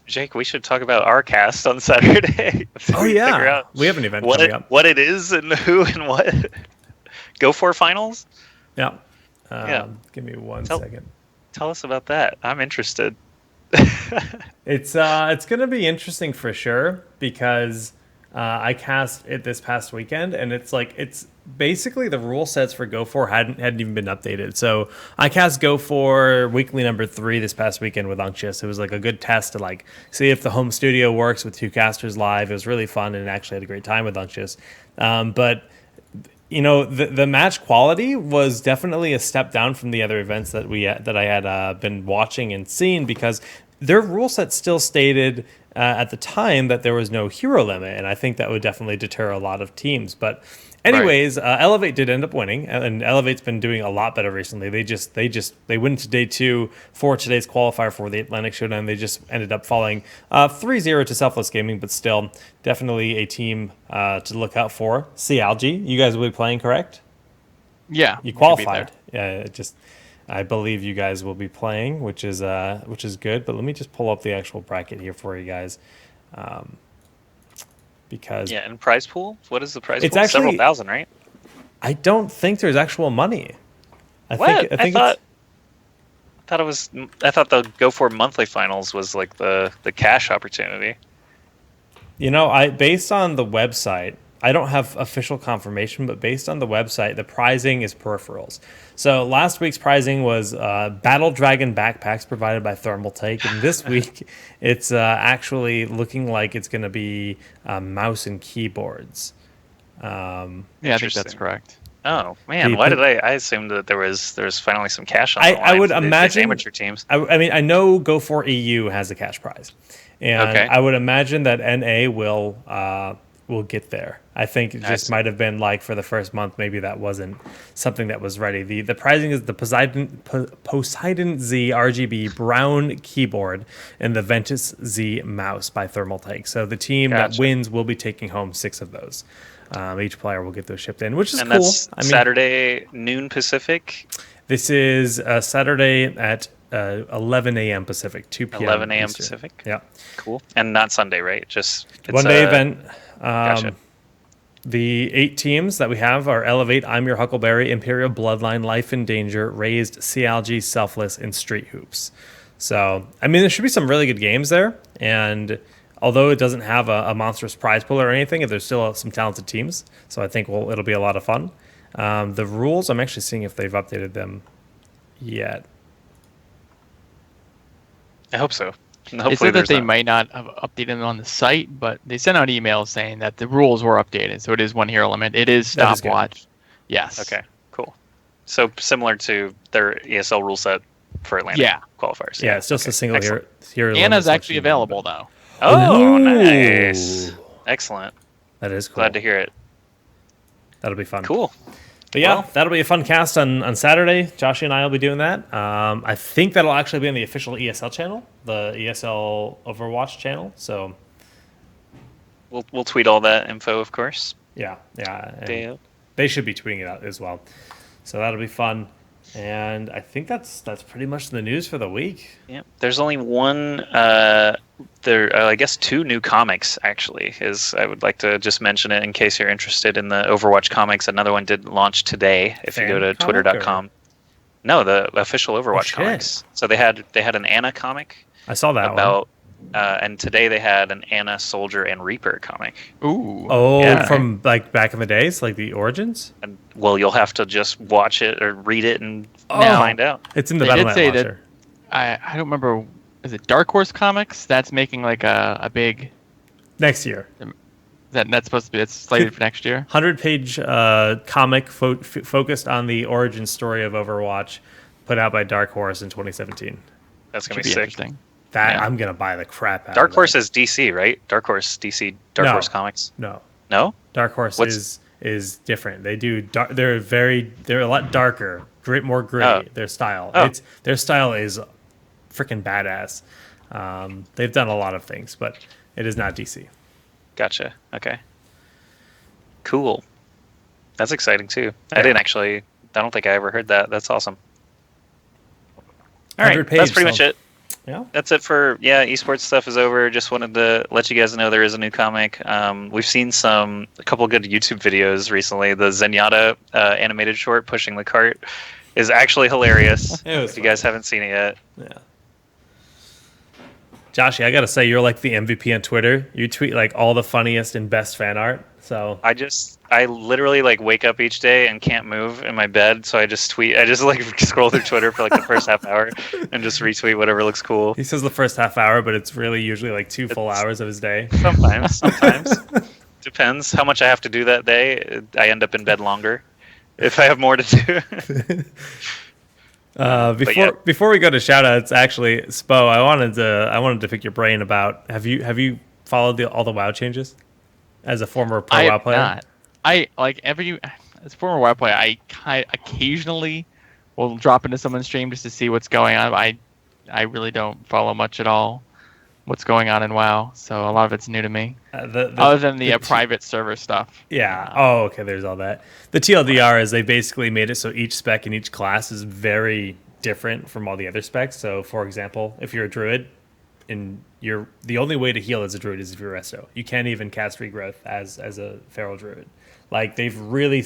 Jake, we should talk about our cast on Saturday. Oh Figure yeah, out we have an event coming up. what it is and who and what. Go for finals? Yeah. Yeah. Give me one second. Tell us about that. I'm interested. It's going to be interesting for sure because I cast it this past weekend, and it's basically the rule sets for Go For hadn't even been updated. So I cast Go For weekly number 3 this past weekend with Unctious. It was like a good test to see if the home studio works with 2 casters live. It was really fun and actually had a great time with Unctious. But the match quality was definitely a step down from the other events that I had been watching and seen, because their rule set still stated at the time that there was no hero limit, and I think that would definitely deter a lot of teams. But anyways, Elevate did end up winning, and Elevate's been doing a lot better recently. They went into day 2 for today's qualifier for the Atlantic Showdown. They just ended up falling 3-0 to Selfless Gaming, but still definitely a team to look out for. CLG, you guys will be playing, correct? Yeah, You qualified. Yeah, I believe you guys will be playing, which is good. But let me just pull up the actual bracket here for you guys, because And prize pool? What is the prize It's pool? actually- Several thousand, right? I don't think there's actual money. I What? think I thought the Go For monthly finals was like the cash opportunity. based on the website, I don't have official confirmation, but based on the website, the prizing is peripherals. So last week's prizing was Battle Dragon backpacks provided by Thermal Take, and this week it's actually looking like it's going to be mouse and keyboards. Yeah, I think that's Interesting. correct. Oh man, why did I assumed that there was finally some cash on the line I would for these imagine amateur teams. I mean, I know Go For EU has a cash prize, and Okay. I would imagine that NA will get there. I think it just might have been for the first month, maybe that wasn't something that was ready. The prizing is the Poseidon Z RGB brown keyboard and the Ventus Z mouse by Thermal Take. So the team that wins will be taking home 6 of those. Each player will get those shipped in, which is And cool. that's Saturday noon Pacific. This is Saturday at 11 a.m. Pacific, 2 p.m. 11 a.m. Eastern. Pacific. Yeah. Cool. And not Sunday, right? Just it's One-day event. Gotcha. The 8 teams that we have are Elevate, I'm Your Huckleberry, Imperial Bloodline, Life in Danger, Raised, CLG, Selfless, and Street Hoops. So, I mean, there should be some really good games there. And although it doesn't have a monstrous prize pool or anything, there's still some talented teams. So I think it'll be a lot of fun. The rules, I'm actually seeing if they've updated them yet. I hope so. And They hopefully said that there's they not. might not have updated them on the site, but they sent out emails saying that the rules were updated. So it is 1 hero limit. It is That is good. stopwatch. Yes. Okay, cool. So similar to their ESL rule set for Atlanta qualifiers. Yeah, it's just a single Excellent. hero. Anna's limit actually selection, available, though. Oh, Ooh. nice. Excellent. That is cool. Glad to hear it. That'll be fun. Cool. But yeah, Well- that'll be a fun cast on Saturday. Josh and I will be doing that. I think that'll actually be on the official ESL channel, the ESL Overwatch channel. So We'll tweet all that info, of course. yeah. And Day they should be tweeting it out as well. So that'll be fun. And I think that's pretty much the news for the week. Yeah, there's only one. I guess 2 new comics actually. I would like to just mention it in case you're interested in the Overwatch comics. Another one did launch today. If you go to Fan comic, twitter.com. No, the official Overwatch shit. comics. So they had an Anna comic I saw that one. about, and today they had an Anna Soldier and Reaper comic. Ooh. Oh, Yeah. from back in the days, like the Origins? And well, you'll have to just watch it or read it and Oh. find out. It's in the They did Battle.net say that- launcher. I don't remember is it Dark Horse Comics that's making like a big next year. That's supposed to be it's slated for next year. 100-page comic focused on the origin story of Overwatch, put out by Dark Horse in 2017. That's gonna be Sick. sick. Interesting. I'm gonna buy the crap out. Dark of Horse that. is DC, right? Dark Horse DC. Dark Horse Comics. No. No. Dark Horse is different. They do. They're a lot darker, more gritty. Oh. Their style. Oh. Their style is freaking badass. They've done a lot of things, but it is not DC. Gotcha. Okay. Cool. That's exciting too. Yeah. I don't think I ever heard that. That's awesome. All right. 100 That's pretty much it. Yeah. That's it for esports stuff is over. Just wanted to let you guys know there is a new comic. We've seen a couple good YouTube videos recently. The Zenyatta animated short pushing the cart is actually hilarious. If you guys haven't seen it yet. Yeah. Joshy, I gotta say, you're like the MVP on Twitter. You tweet like all the funniest and best fan art. So I literally like wake up each day and can't move in my bed, so I just tweet. I just like scroll through Twitter for like the first half hour and just retweet whatever looks cool. He says the first half hour, but it's really usually like 2 full hours of his day. Sometimes. Depends how much I have to do that day. I end up in bed longer if I have more to do. Before we go to shoutouts, actually, Spo, I wanted to pick your brain about have you followed all the WoW changes as a former pro WoW player? Not. I like as a former WoW player, I occasionally will drop into someone's stream just to see what's going on. I really don't follow much at all what's going on in WoW, so a lot of it's new to me. Other than the private server stuff. Yeah. Oh, okay. There's all that. The TLDR is they basically made it so each spec in each class is very different from all the other specs. So, for example, if you're a druid, the only way to heal as a druid is if you're resto. You can't even cast regrowth as a feral druid. Like they've really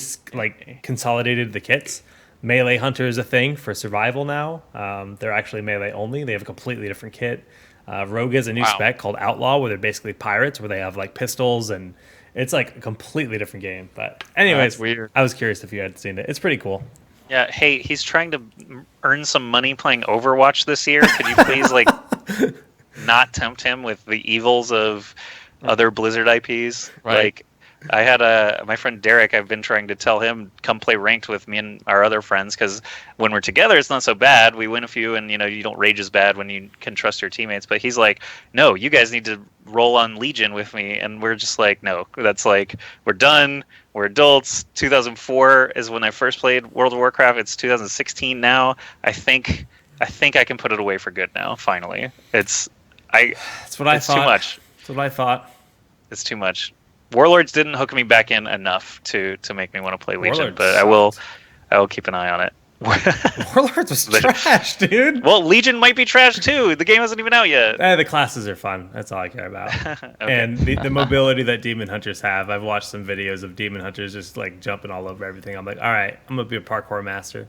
consolidated the kits. Melee hunter is a thing for survival now. They're actually melee only. They have a completely different kit. Rogue is a new spec called Outlaw, where they're basically pirates, where they have like pistols, and it's like a completely different game. But anyways, weird. I was curious if you had seen it. It's pretty cool. Yeah. Hey, he's trying to earn some money playing Overwatch this year. Could you please not tempt him with the evils of other Blizzard IPs? Right. Like, I had my friend Derek. I've been trying to tell him come play ranked with me and our other friends, because when we're together, it's not so bad. We win a few, and you don't rage as bad when you can trust your teammates. But he's like, no, you guys need to roll on Legion with me, and we're just like, no, that's like we're done. We're adults. 2004 is when I first played World of Warcraft. It's 2016 now. I think I can put it away for good now. Finally, That's what I thought. Too much. That's what I thought. It's too much. Warlords didn't hook me back in enough to make me want to play Legion, Warlords but I will keep an eye on it. Warlords was trash, dude. Well, Legion might be trash too. The game isn't even out yet. The classes are fun. That's all I care about. Okay. And the mobility that demon hunters have. I've watched some videos of demon hunters just like jumping all over everything. I'm like, all right, I'm gonna be a parkour master.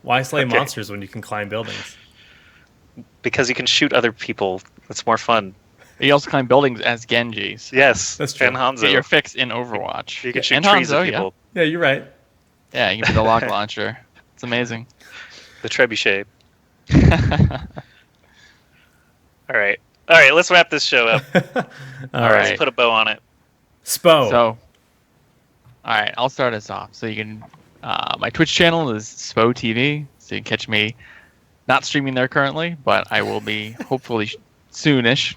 Why slay monsters when you can climb buildings? Because you can shoot other people. It's more fun. You also climb buildings as Genjis. Yes, that's true. And Hanzo. Get your fix in Overwatch. You can shoot trees at people. Yeah, you're right. Yeah, you can be the log launcher. It's amazing. The trebuchet. All right. Let's wrap this show up. All right. Let's put a bow on it. Spo. So, all right, I'll start us off. So you can, my Twitch channel is Spo TV. So you can catch me, not streaming there currently, but I will be hopefully soonish.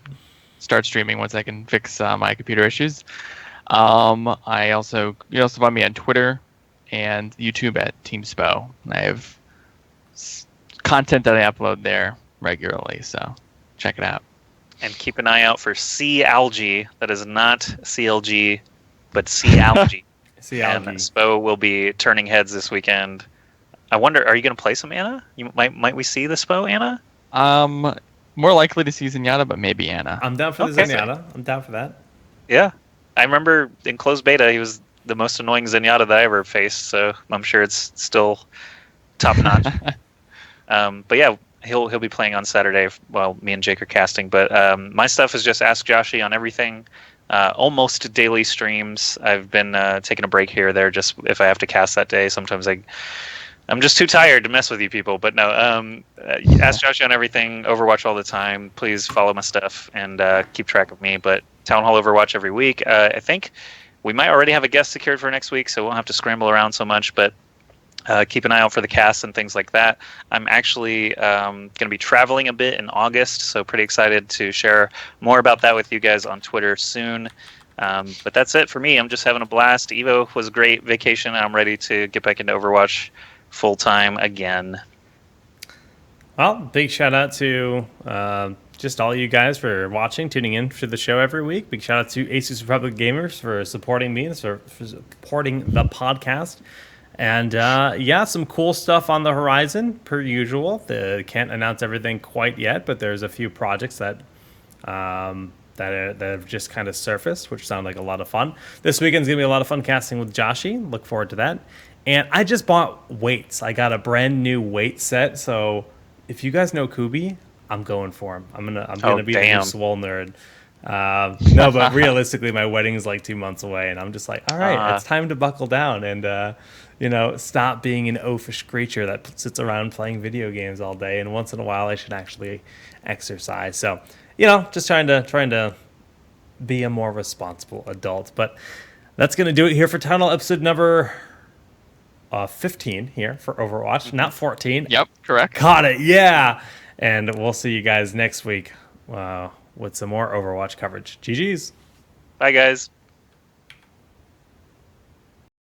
Start streaming once I can fix my computer issues. You also find me on Twitter and YouTube at Team Spo. I have content that I upload there regularly, so check it out. And keep an eye out for Sea Algae. That is not CLG, but Sea Algae. And Spo will be turning heads this weekend. I wonder, are you going to play some Anna? Might we see the Spo Anna? More likely to see Zenyatta, but maybe Anna. I'm down for the Zenyatta. I'm down for that. Yeah. I remember in closed beta, he was the most annoying Zenyatta that I ever faced, so I'm sure it's still top notch. But yeah, he'll be playing on Saturday while me and Jake are casting. But my stuff is just Ask Joshy on everything. Almost daily streams. I've been taking a break here or there just if I have to cast that day. Sometimes I I'm just too tired to mess with you people. But no, ask Josh on everything. Overwatch all the time. Please follow my stuff and keep track of me. But Town Hall Overwatch every week. I think we might already have a guest secured for next week, so we won't have to scramble around so much. But keep an eye out for the cast and things like that. I'm actually going to be traveling a bit in August, so pretty excited to share more about that with you guys on Twitter soon. But that's it for me. I'm just having a blast. Evo was a great vacation, and I'm ready to get back into Overwatch full time again. Well, big shout out to just all you guys for watching, tuning in to the show every week. Big shout out to Asus Republic Gamers for supporting me and for supporting the podcast. And some cool stuff on the horizon per usual. Can't announce everything quite yet, but there's a few projects that have just kind of surfaced, which sound like a lot of fun. This weekend's gonna be a lot of fun casting with Joshy. Look forward to that. And I just bought weights. I got a brand new weight set. So if you guys know Kubi, I'm going for him. I'm gonna be the new swole nerd. No, but realistically, my wedding is like 2 months away, and I'm just like, all right, it's time to buckle down and stop being an oafish creature that sits around playing video games all day. And once in a while, I should actually exercise. So, just trying to be a more responsible adult. But that's gonna do it here for TownHall episode number 15 here for Overwatch, not 14. Yep, correct. Got it, yeah. And we'll see you guys next week with some more Overwatch coverage. GG's. Bye, guys.